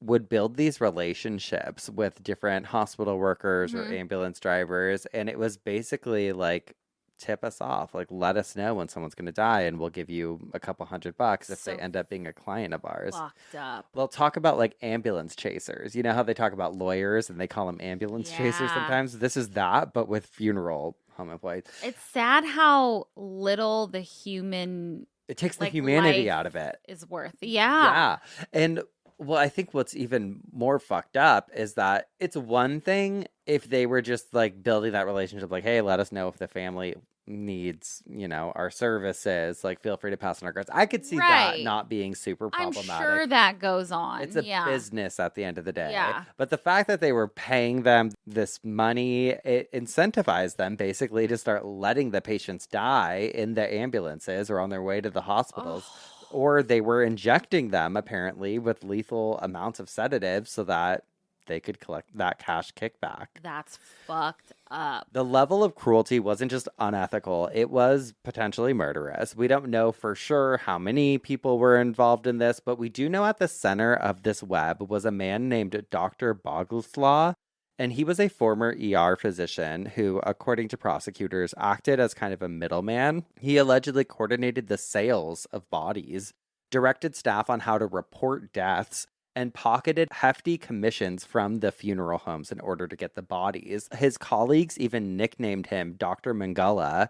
would build these relationships with different hospital workers or ambulance drivers. And it was basically like, tip us off, like let us know when someone's going to die and we'll give you a couple $100 if they end up being a client of ours. Fucked up. We'll talk about like ambulance chasers. You know how they talk about lawyers and they call them ambulance chasers sometimes? This is that, but with funeral home employees. It's sad how little the human... It takes the humanity out of it. Is worth. Yeah. And well, I think what's even more fucked up is that it's one thing if they were just like building that relationship, like, hey, let us know if the family needs, our services, like feel free to pass on our cards. I could see that Right. not being super I'm problematic. sure that goes on. It's a Yeah. business at the end of the day. Yeah. But the fact that they were paying them this money, it incentivized them basically to start letting the patients die in the ambulances or on their way to the hospitals. Or they were injecting them, apparently, with lethal amounts of sedatives so that they could collect that cash kickback. That's fucked up. The level of cruelty wasn't just unethical, it was potentially murderous. We don't know for sure how many people were involved in this, but we do know at the center of this web was a man named Dr. Boguslaw, and he was a former ER physician who, according to prosecutors, acted as kind of a middleman. He allegedly coordinated the sales of bodies, directed staff on how to report deaths, and pocketed hefty commissions from the funeral homes in order to get the bodies. His colleagues even nicknamed him Dr. Mengele,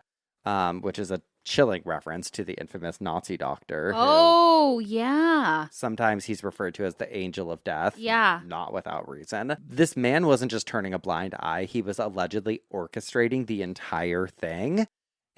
which is a chilling reference to the infamous Nazi doctor. Oh, yeah. Sometimes he's referred to as the angel of death. Yeah. Not without reason. This man wasn't just turning a blind eye. He was allegedly orchestrating the entire thing.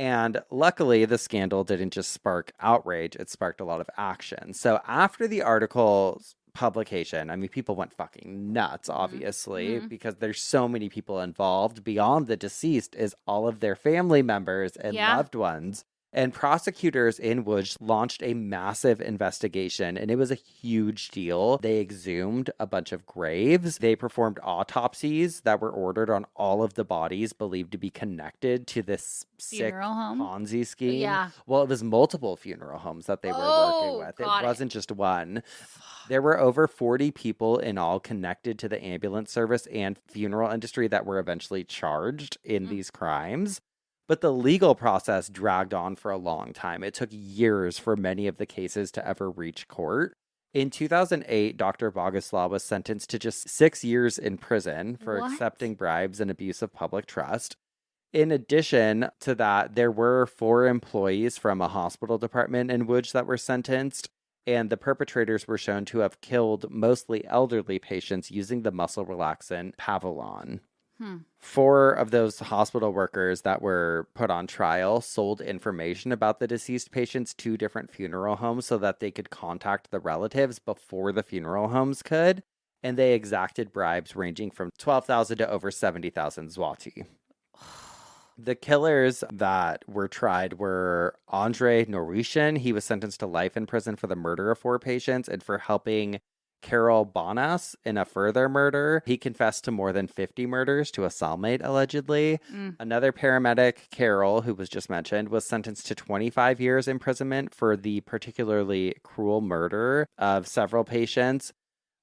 And luckily, the scandal didn't just spark outrage. It sparked a lot of action. So after the article's publication, I mean, people went fucking nuts, obviously, because there's so many people involved. Beyond the deceased is all of their family members and loved ones. And prosecutors in Łódź launched a massive investigation, and it was a huge deal. They exhumed a bunch of graves. They performed autopsies that were ordered on all of the bodies believed to be connected to this sick Ponzi scheme. Yeah. Well, it was multiple funeral homes that they were working with. It wasn't just one. There were over 40 people in all connected to the ambulance service and funeral industry that were eventually charged in these crimes. But the legal process dragged on for a long time. It took years for many of the cases to ever reach court. In 2008, Dr. Boguslaw was sentenced to just 6 years in prison for accepting bribes and abuse of public trust. In addition to that, there were 4 employees from a hospital department in Łódź that were sentenced, and the perpetrators were shown to have killed mostly elderly patients using the muscle relaxant Pavilon. 4 of those hospital workers that were put on trial sold information about the deceased patients to different funeral homes so that they could contact the relatives before the funeral homes could, and they exacted bribes ranging from 12,000 to over 70,000 zloty. The killers that were tried were Andrzej Norishin. He was sentenced to life in prison for the murder of 4 patients and for helping Karol Bonas in a further murder. He confessed to more than 50 murders to a cellmate, allegedly. Another paramedic, Carol, who was just mentioned, was sentenced to 25 years imprisonment for the particularly cruel murder of several patients.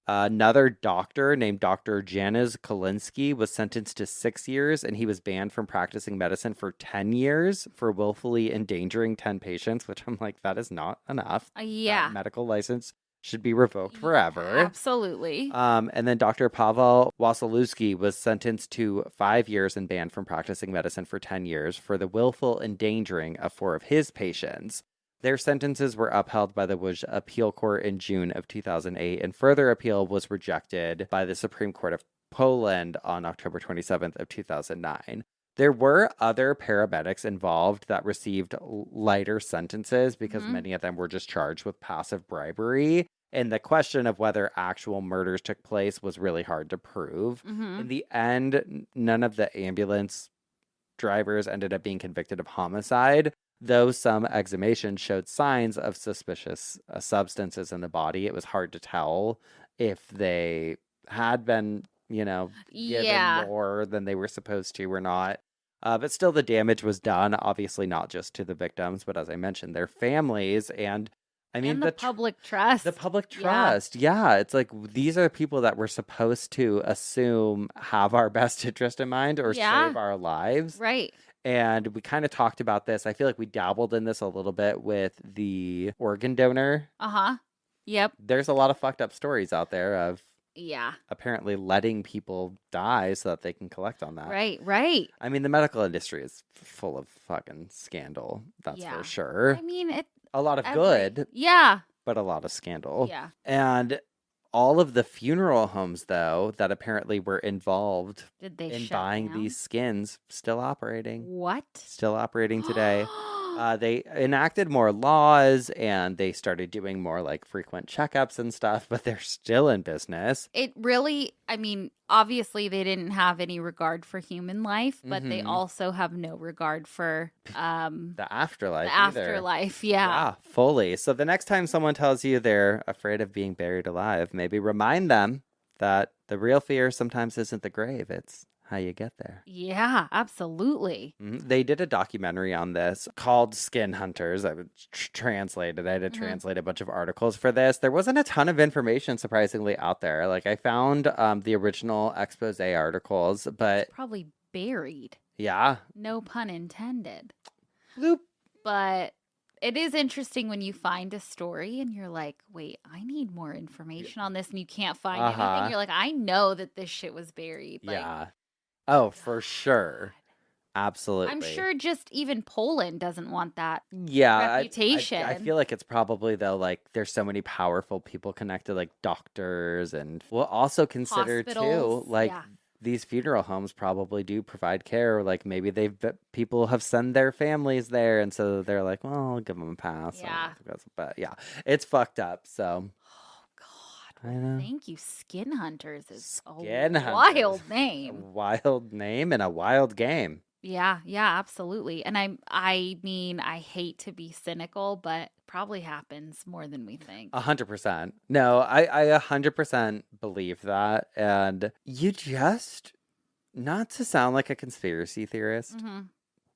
Another doctor named Dr. Janusz Koliński was sentenced to 6 years, and he was banned from practicing medicine for 10 years for willfully endangering 10 patients, which I'm like, that is not enough. Yeah. That medical license should be revoked forever. Absolutely. And then Dr. Paweł Wasilewski was sentenced to 5 years and banned from practicing medicine for 10 years for the willful endangering of 4 of his patients. Their sentences were upheld by the Łódź Appeal Court in June of 2008, and further appeal was rejected by the Supreme Court of Poland on October 27th of 2009. There were other paramedics involved that received lighter sentences because many of them were just charged with passive bribery. And the question of whether actual murders took place was really hard to prove. In the end, none of the ambulance drivers ended up being convicted of homicide, though some exhumations showed signs of suspicious substances in the body. It was hard to tell if they had been, given more than they were supposed to or not. But still, the damage was done, obviously not just to the victims, but as I mentioned, their families. And I mean, and the public trust. The public trust. Yeah. It's like these are people that we're supposed to assume have our best interest in mind or save our lives. Right. And we kind of talked about this. I feel like we dabbled in this a little bit with the organ donor. Yep. There's a lot of fucked up stories out there of Yeah. apparently letting people die so that they can collect on that. Right, right. I mean, the medical industry is full of fucking scandal. That's for sure. I mean, a lot of good, Yeah. but a lot of scandal. Yeah. And All of the funeral homes, though, that apparently were involved Did they in shut buying down? these skins, still operating. What? Still operating today. They enacted more laws and they started doing more like frequent checkups and stuff, but they're still in business. It really, I mean, obviously they didn't have any regard for human life, but they also have no regard for The afterlife. the afterlife. Yeah. Yeah, fully. So the next time someone tells you they're afraid of being buried alive, maybe remind them that the real fear sometimes isn't the grave, it's how you get there. Yeah, absolutely. They did a documentary on this called Skin Hunters. I would translate it. I had to translate a bunch of articles for this. There wasn't a ton of information, surprisingly, out there. Like, I found the original expose articles, but Probably buried. yeah. No pun intended. Bloop. But it is interesting when you find a story and you're like, wait, I need more information on this, and you can't find anything. You're like, I know that this shit was buried. Like, Yeah. Oh, for sure. Absolutely. I'm sure just even Poland doesn't want that Yeah, reputation. I feel like it's probably, though, like there's so many powerful people connected, like doctors, and we'll also consider too, Hospitals, like yeah. these funeral homes probably do provide care. Like maybe people have sent their families there, and so they're like, well, I'll give them a pass. Yeah. But yeah, it's fucked up. So Oh, God. I know. Thank you. Skin Hunters is Skin a Hunters. wild A name. wild name and a wild game. Yeah, absolutely. And I mean, I hate to be cynical, but probably happens more than we think. 100%. No, I 100% believe that. And you just, not to sound like a conspiracy theorist, Mm-hmm.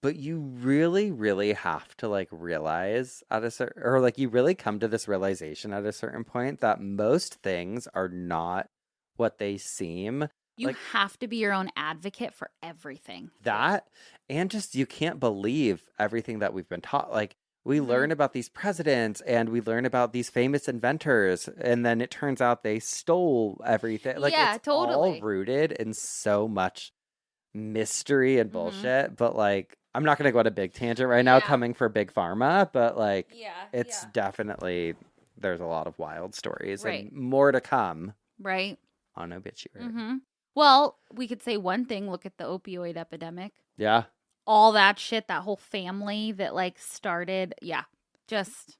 but you really, really have to like realize at a certain, or like you really come to this realization at a certain point that most things are not what they seem. You Like, have to be your own advocate for everything. that, and just you can't believe everything that we've been taught. Like, we learn about these presidents and we learn about these famous inventors, and then it turns out they stole everything. Like, Yeah, it's all totally. rooted in so much mystery and bullshit. But like, I'm not going to go on a big tangent right now, Yeah. coming for Big Pharma, but like, Yeah. it's definitely, there's a lot of wild stories Right. and more to come Right. on Obituary. Mm-hmm. Well, we could say one thing. Look at the opioid epidemic. Yeah. All that shit, that whole family that like started. Yeah. Just.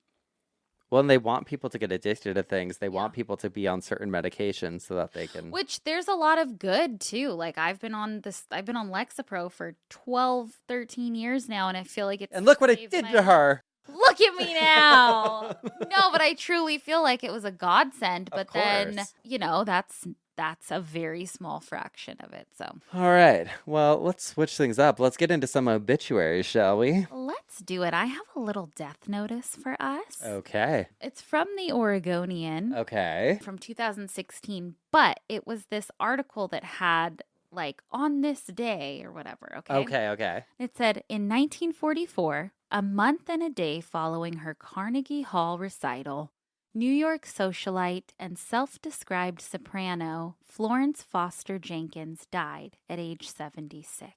Well, and they want people to get addicted to things. They want people to be on certain medications so that they can. Which there's a lot of good too. Like I've been on Lexapro for 12, 13 years now, and I feel like it's And look what it saved did my to her. Look at me now. No, but I truly feel like it was a godsend. But then, course. you know, that's a very small fraction of it. So All right. Well, let's switch things up. Let's get into some obituaries, shall we? let's do it. I have a little death notice for us. Okay. It's from the Oregonian Okay. from 2016, but it was this article that had like on this day or whatever. Okay. It said, in 1944, a month and a day following her Carnegie Hall recital, New York socialite and self-described soprano Florence Foster Jenkins died at age 76.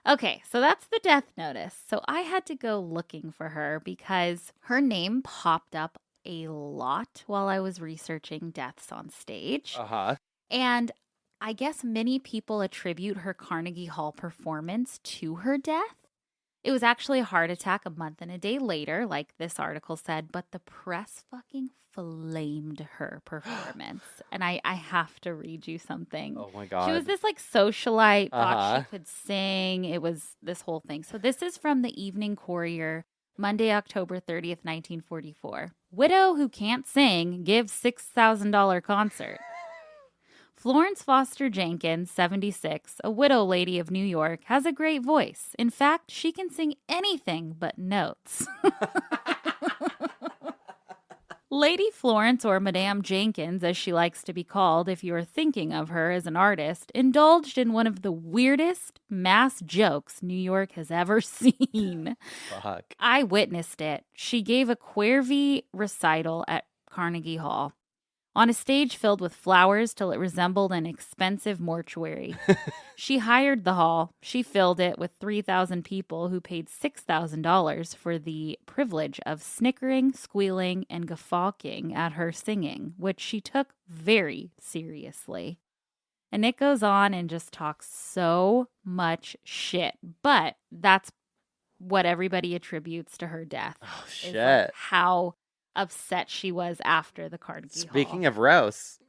Okay, so that's the death notice. So I had to go looking for her because her name popped up a lot while I was researching deaths on stage. Uh-huh. And I guess many people attribute her Carnegie Hall performance to her death. It was actually a heart attack a month and a day later, like this article said, but the press fucking flamed her performance. And I have to read you something. Oh my God. She was this like socialite, thought Uh-huh. she could sing. It was this whole thing. So this is from the Evening Courier, Monday, October 30th, 1944. Widow who can't sing gives $6,000 concert. Florence Foster Jenkins, 76, a widow lady of New York, has a great voice. In fact, she can sing anything but notes. Lady Florence, or Madame Jenkins, as she likes to be called if you are thinking of her as an artist, indulged in one of the weirdest mass jokes New York has ever seen. Fuck. I witnessed it. She gave a Quervy recital at Carnegie Hall. on a stage filled with flowers till it resembled an expensive mortuary. She hired the hall. She filled it with 3,000 people who paid $6,000 for the privilege of snickering, squealing, and guffawing at her singing, which she took very seriously. And it goes on and just talks so much shit. But that's what everybody attributes to her death. Oh, is, shit. like, how upset she was after the Carnegie Speaking Hall. of roast.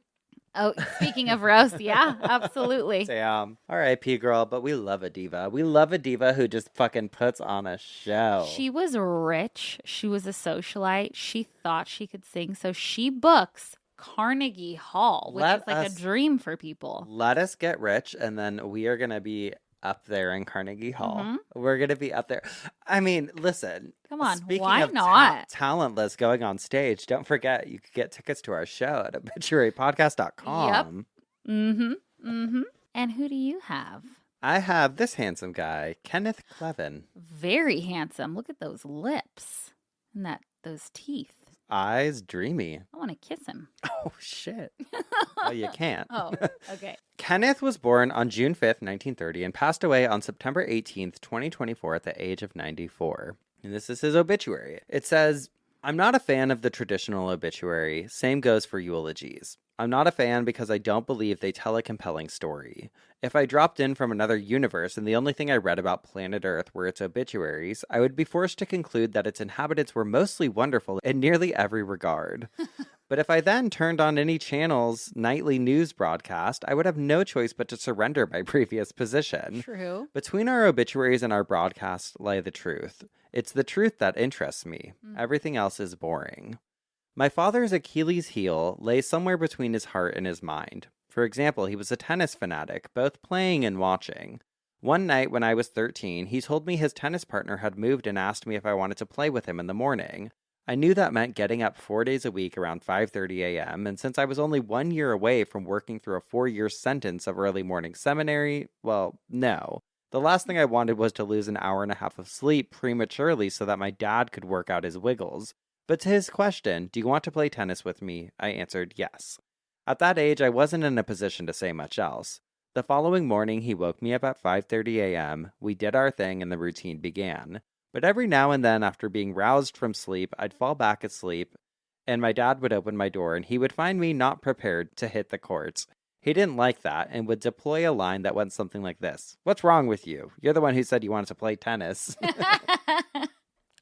Oh, speaking of roast, yeah, absolutely. Damn. R.I.P. girl, but we love a diva. We love a diva who just fucking puts on a show. She was rich. She was a socialite. She thought she could sing. So she books Carnegie Hall, which is like a dream for people. Let us get rich, and then we are going to be up there in Carnegie Hall. We're going to be up there. I mean, listen. Come on, speaking why of not? Talentless going on stage, don't forget you could get tickets to our show at obituarypodcast.com. Yep. And who do you have? I have this handsome guy, Kenneth Clevin. Very handsome. Look at those lips and those teeth. Eyes dreamy. I want to kiss him. Oh, shit. Well, you can't. Oh, okay. Kenneth was born on June 5th, 1930, and passed away on September 18th, 2024 at the age of 94. And this is his obituary. It says, I'm not a fan of the traditional obituary. Same goes for eulogies. I'm not a fan because I don't believe they tell a compelling story. If I dropped in from another universe and the only thing I read about planet Earth were its obituaries, I would be forced to conclude that its inhabitants were mostly wonderful in nearly every regard. But if I then turned on any channel's nightly news broadcast, I would have no choice but to surrender my previous position. True. Between our obituaries and our broadcast lay the truth. It's the truth that interests me. Everything else is boring. My father's Achilles heel lay somewhere between his heart and his mind. For example, he was a tennis fanatic, both playing and watching. One night when I was 13, he told me his tennis partner had moved and asked me if I wanted to play with him in the morning. I knew that meant getting up 4 days a week around 5:30 a.m., and since I was only 1 year away from working through a 4-year sentence of early morning seminary, well, no. The last thing I wanted was to lose an hour and a half of sleep prematurely so that my dad could work out his wiggles. But to his question, do you want to play tennis with me? I answered yes. At that age, I wasn't in a position to say much else. The following morning, he woke me up at 5:30 a.m., we did our thing, and the routine began. But every now and then, after being roused from sleep, I'd fall back asleep, and my dad would open my door, and he would find me not prepared to hit the courts. He didn't like that, and would deploy a line that went something like this. What's wrong with you? You're the one who said you wanted to play tennis.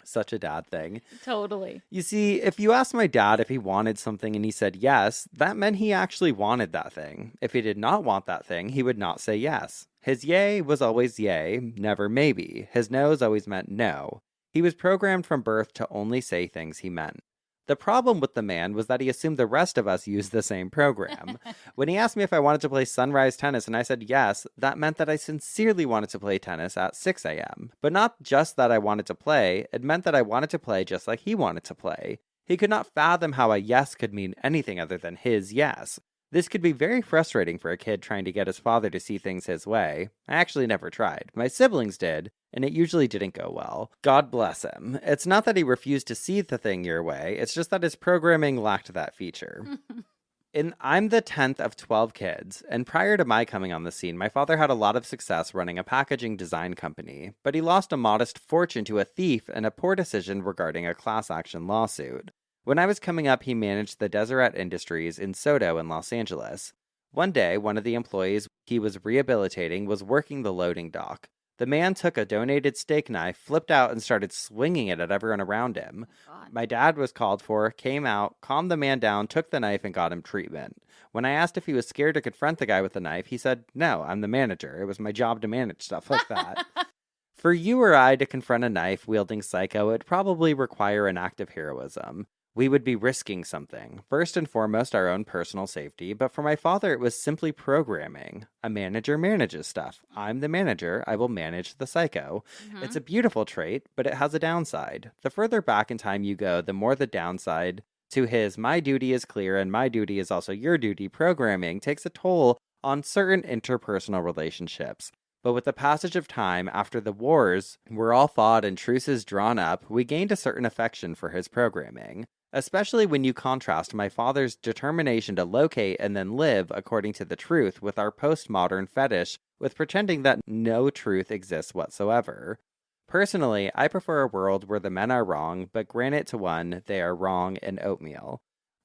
Such a dad thing. Totally. You see, if you asked my dad if he wanted something and he said yes, that meant he actually wanted that thing. If he did not want that thing, he would not say yes. His yay was always yay, never maybe. His no's always meant no. He was programmed from birth to only say things he meant. The problem with the man was that he assumed the rest of us used the same program. When he asked me if I wanted to play sunrise tennis and I said yes, that meant that I sincerely wanted to play tennis at 6 a.m. But not just that I wanted to play, it meant that I wanted to play just like he wanted to play. He could not fathom how a yes could mean anything other than his yes. This could be very frustrating for a kid trying to get his father to see things his way. I actually never tried. My siblings did, and it usually didn't go well. God bless him. It's not that he refused to see the thing your way, it's just that his programming lacked that feature. I'm the 10th of 12 kids, and prior to my coming on the scene, my father had a lot of success running a packaging design company, but he lost a modest fortune to a thief and a poor decision regarding a class action lawsuit. When I was coming up, he managed the Deseret Industries in Soto in Los Angeles. One day, one of the employees he was rehabilitating was working the loading dock. The man took a donated steak knife, flipped out, and started swinging it at everyone around him. God. My dad was called for, came out, calmed the man down, took the knife, and got him treatment. When I asked if he was scared to confront the guy with the knife, he said, "No, I'm the manager. It was my job to manage stuff like that." For you or I to confront a knife-wielding psycho, it'd probably require an act of heroism. We would be risking something. First and foremost, our own personal safety, but for my father, it was simply programming. A manager manages stuff. I'm the manager. I will manage the psycho. It's a beautiful trait, but it has a downside. The further back in time you go, the more the downside to his "my duty is clear and my duty is also your duty" programming takes a toll on certain interpersonal relationships. But with the passage of time, after the wars were all fought and truces drawn up, we gained a certain affection for his programming. especially when you contrast my father's determination to locate and then live according to the truth with our postmodern fetish with pretending that no truth exists whatsoever. Personally, I prefer a world where the men are wrong, but grant it to one, they are wrong in oatmeal.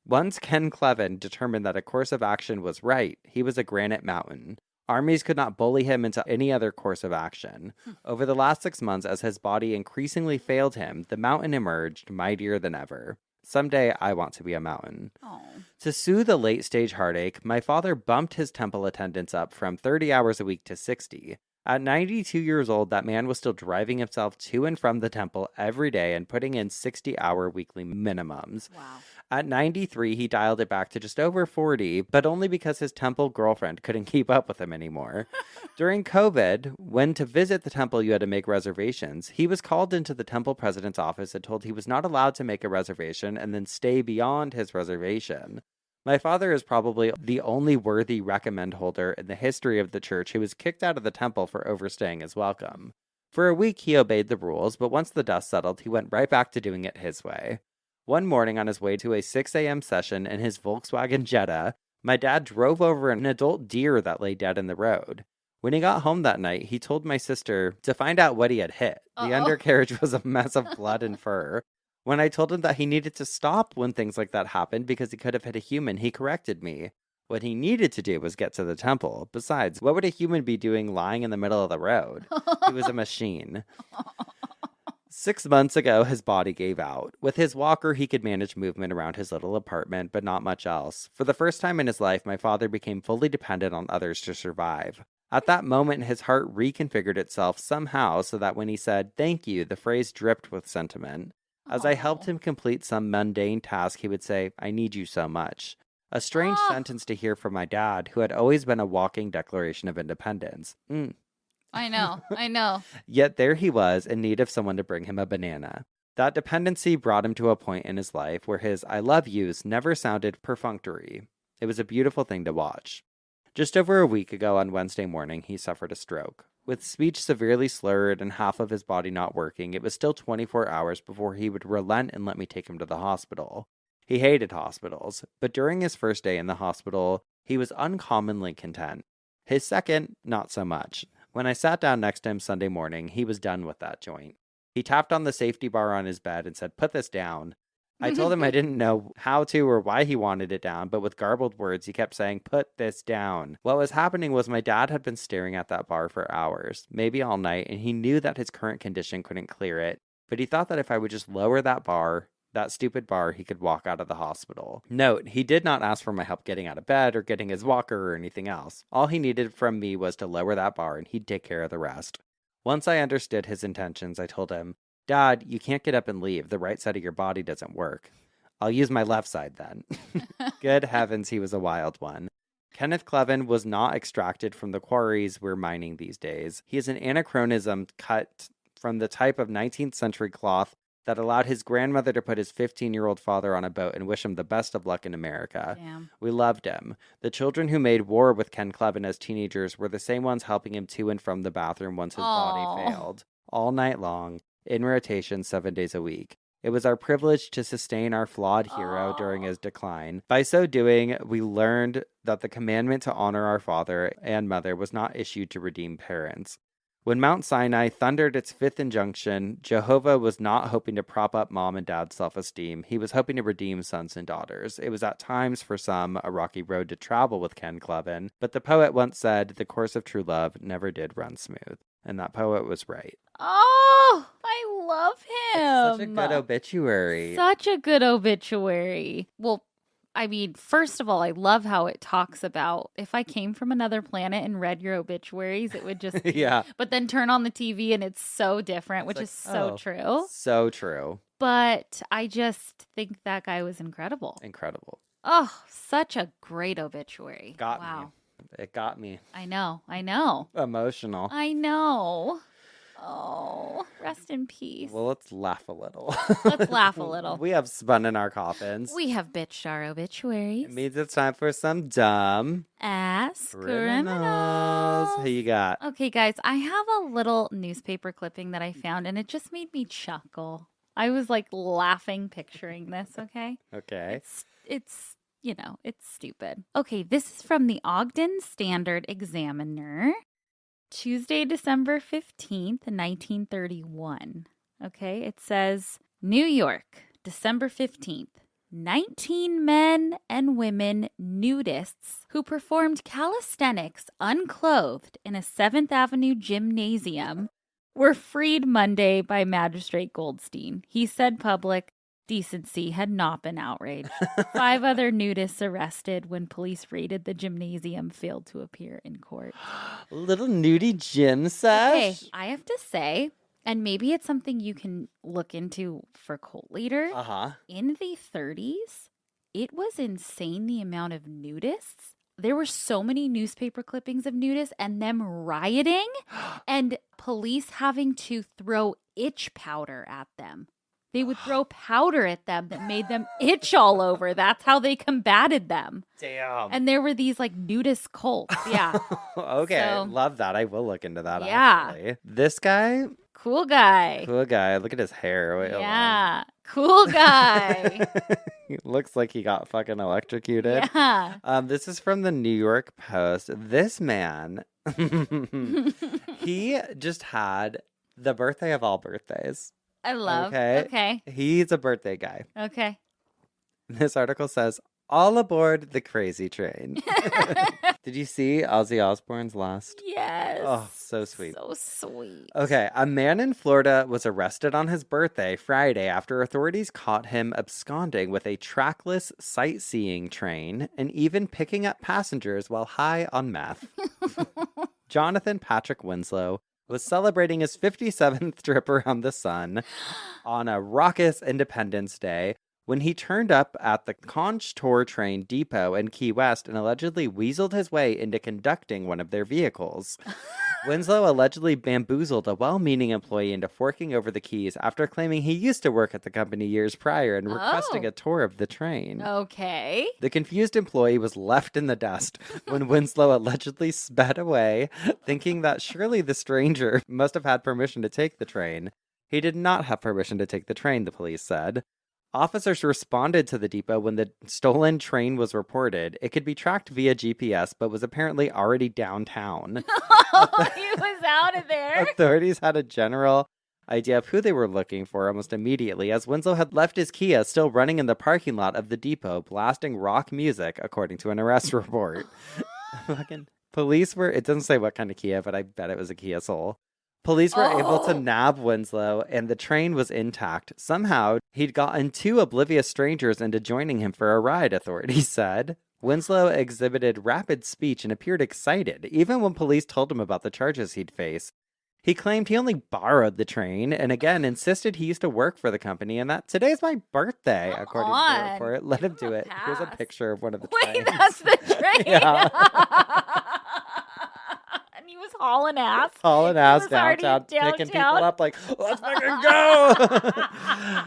Once Ken Clevin determined that a course of action was right, he was a granite mountain. Armies could not bully him into any other course of action. Over the last 6 months, as his body increasingly failed him, the mountain emerged, mightier than ever. Someday, I want to be a mountain. Oh. To soothe a late-stage heartache, my father bumped his temple attendance up from 30 hours a week to 60. At 92 years old, that man was still driving himself to and from the temple every day and putting in 60-hour weekly minimums. Wow. At 93, he dialed it back to just over 40, but only because his temple girlfriend couldn't keep up with him anymore. During COVID, when to visit the temple you had to make reservations, he was called into the temple president's office and told he was not allowed to make a reservation and then stay beyond his reservation. My father is probably the only worthy recommend holder in the history of the church who was kicked out of the temple for overstaying his welcome. For a week, he obeyed the rules, but once the dust settled, he went right back to doing it his way. One morning, on his way to a 6 a.m. session in his Volkswagen Jetta, my dad drove over an adult deer that lay dead in the road. When he got home that night, he told my sister to find out what he had hit. The undercarriage was a mess of blood and fur. When I told him that he needed to stop when things like that happened because he could have hit a human, he corrected me. What he needed to do was get to the temple. Besides, what would a human be doing lying in the middle of the road? He was a machine. 6 months ago, his body gave out. With his walker, he could manage movement around his little apartment, but not much else. For the first time in his life, my father became fully dependent on others to survive. At that moment, his heart reconfigured itself somehow so that when he said, "thank you," the phrase dripped with sentiment. As I helped him complete some mundane task, he would say, "I need you so much." A strange sentence to hear from my dad, who had always been a walking declaration of independence. I know. Yet there he was, in need of someone to bring him a banana. That dependency brought him to a point in his life where his "I love yous" never sounded perfunctory. It was a beautiful thing to watch. Just over a week ago on Wednesday morning, he suffered a stroke. With speech severely slurred and half of his body not working, it was still 24 hours before he would relent and let me take him to the hospital. He hated hospitals, but during his first day in the hospital, he was uncommonly content. His second, not so much. When I sat down next to him Sunday morning, he was done with that joint. He tapped on the safety bar on his bed and said, "Put this down." I told him I didn't know how to or why he wanted it down, but with garbled words, he kept saying, "Put this down." What was happening was my dad had been staring at that bar for hours, maybe all night, and he knew that his current condition couldn't clear it, but he thought that if I would just lower that bar, that stupid bar, he could walk out of the hospital. Note, he did not ask for my help getting out of bed or getting his walker or anything else. All he needed from me was to lower that bar and he'd take care of the rest. Once I understood his intentions, I told him, "Dad, you can't get up and leave. The right side of your body doesn't work." "I'll use my left side then." Good heavens, he was a wild one. Kenneth Clevin was not extracted from the quarries we're mining these days. He is an anachronism cut from the type of 19th century cloth that allowed his grandmother to put his 15-year-old father on a boat and wish him the best of luck in America. Damn. We loved him. The children who made war with Ken Clevin as teenagers were the same ones helping him to and from the bathroom once his body failed. All night long, in rotation 7 days a week. It was our privilege to sustain our flawed hero during his decline. By so doing, we learned that the commandment to honor our father and mother was not issued to redeem parents. When Mount Sinai thundered its fifth injunction, Jehovah was not hoping to prop up mom and dad's self-esteem. He was hoping to redeem sons and daughters. It was at times, for some, a rocky road to travel with Ken Clevin, but the poet once said, "The course of true love never did run smooth." And that poet was right. Oh, I love him. Such a good obituary. Such a good obituary. Well, I mean, first of all, I love how it talks about if I came from another planet and read your obituaries, it would just be, Yeah. But then turn on the TV and it's so different, which is so true. So true. But I just think that guy was incredible. Incredible. Oh, such a great obituary. Got me. It got me. I know. Emotional. I know. Oh, rest in peace. Well, let's laugh a little. Let's laugh a little. We have spun in our coffins. We have bitched our obituaries. It means it's time for some dumb ass criminals. Who you got? Okay, guys, I have a little newspaper clipping that I found, and it just made me chuckle. I was like laughing picturing this, okay? Okay. It's it's stupid. Okay, this is from the Ogden Standard Examiner, Tuesday, December 15th, 1931. Okay, it says, New York, December 15th. 19 men and women nudists who performed calisthenics unclothed in a 7th Avenue gymnasium were freed Monday by Magistrate Goldstein. He said public decency had not been outraged. 5 other nudists arrested when police raided the gymnasium failed to appear in court. Little nudie gym sesh. Okay, I have to say, and maybe it's something you can look into for cult leader. In the 30s, it was insane the amount of nudists. There were so many newspaper clippings of nudists and them rioting and police having to throw itch powder at them. They would throw powder at them that made them itch all over. That's how they combated them. Damn. And there were these like nudist cults. Yeah. Okay. So, love that. I will look into that. Yeah. Actually. This guy. Cool guy. Cool guy. Look at his hair. Wait, yeah. Cool guy. He looks like he got fucking electrocuted. Yeah. This is from the New York Post. This man, he just had the birthday of all birthdays. I love. Okay. He's a birthday guy. Okay. This article says, all aboard the crazy train. Did you see Ozzy Osbourne's last? Yes. Oh, so sweet. So sweet. Okay. A man in Florida was arrested on his birthday Friday after authorities caught him absconding with a trackless sightseeing train and even picking up passengers while high on meth. Jonathan Patrick Winslow was celebrating his 57th trip around the sun on a raucous Independence Day when he turned up at the Conch Tour train depot in Key West and allegedly weaseled his way into conducting one of their vehicles. Winslow allegedly bamboozled a well-meaning employee into forking over the keys after claiming he used to work at the company years prior and requesting a tour of the train. Okay. The confused employee was left in the dust when Winslow allegedly sped away, thinking that surely the stranger must have had permission to take the train. He did not have permission to take the train, the police said. Officers responded to the depot when the stolen train was reported. It could be tracked via GPS, but was apparently already downtown. He was out of there. Authorities had a general idea of who they were looking for almost immediately, as Winslow had left his Kia still running in the parking lot of the depot, blasting rock music, according to an arrest report. Police were, it doesn't say what kind of Kia, but I bet it was a Kia Soul. Police were able to nab Winslow, and the train was intact. Somehow, he'd gotten 2 oblivious strangers into joining him for a ride, authorities said. Winslow exhibited rapid speech and appeared excited, even when police told him about the charges he'd face. He claimed he only borrowed the train, and again insisted he used to work for the company, and that today's my birthday, according to the report. Let him do it. Here's a picture of one of the trains. Wait, that's the train? Yeah. And he was hauling ass. Hauling ass downtown, picking people up like, let's fucking go!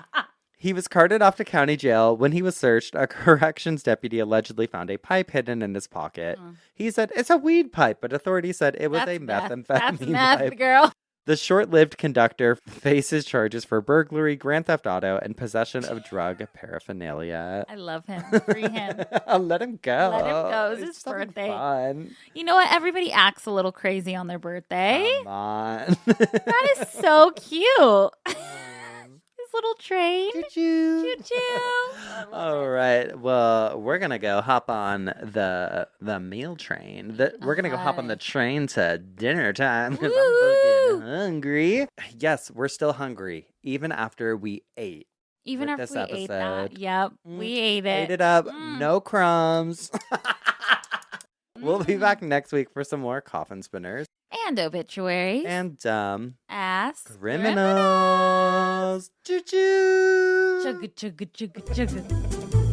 He was carted off to county jail. When he was searched, a corrections deputy allegedly found a pipe hidden in his pocket. He said, it's a weed pipe, but authorities said it was a methamphetamine That's pipe. meth, girl. The short-lived conductor faces charges for burglary, grand theft auto, and possession of drug paraphernalia. I love him. Free him. Let him go. Let him go. It's his something birthday. Fun. You know what? Everybody acts a little crazy on their birthday. Come on. That is so cute. His little train. Choo-choo. Choo-choo. All right. Well, we're going to go hop on the meal train. We're going to go hop on the train to dinner time because I'm fucking hungry. Yes, we're still hungry, even after we ate. Even with after this we ate episode. that. Yep. We ate it. Ate it up. No crumbs. We'll be back next week for some more coffin spinners. And obituaries. And dumb ass criminals. Choo-choo. Chugga, chugga, chugga, chugga.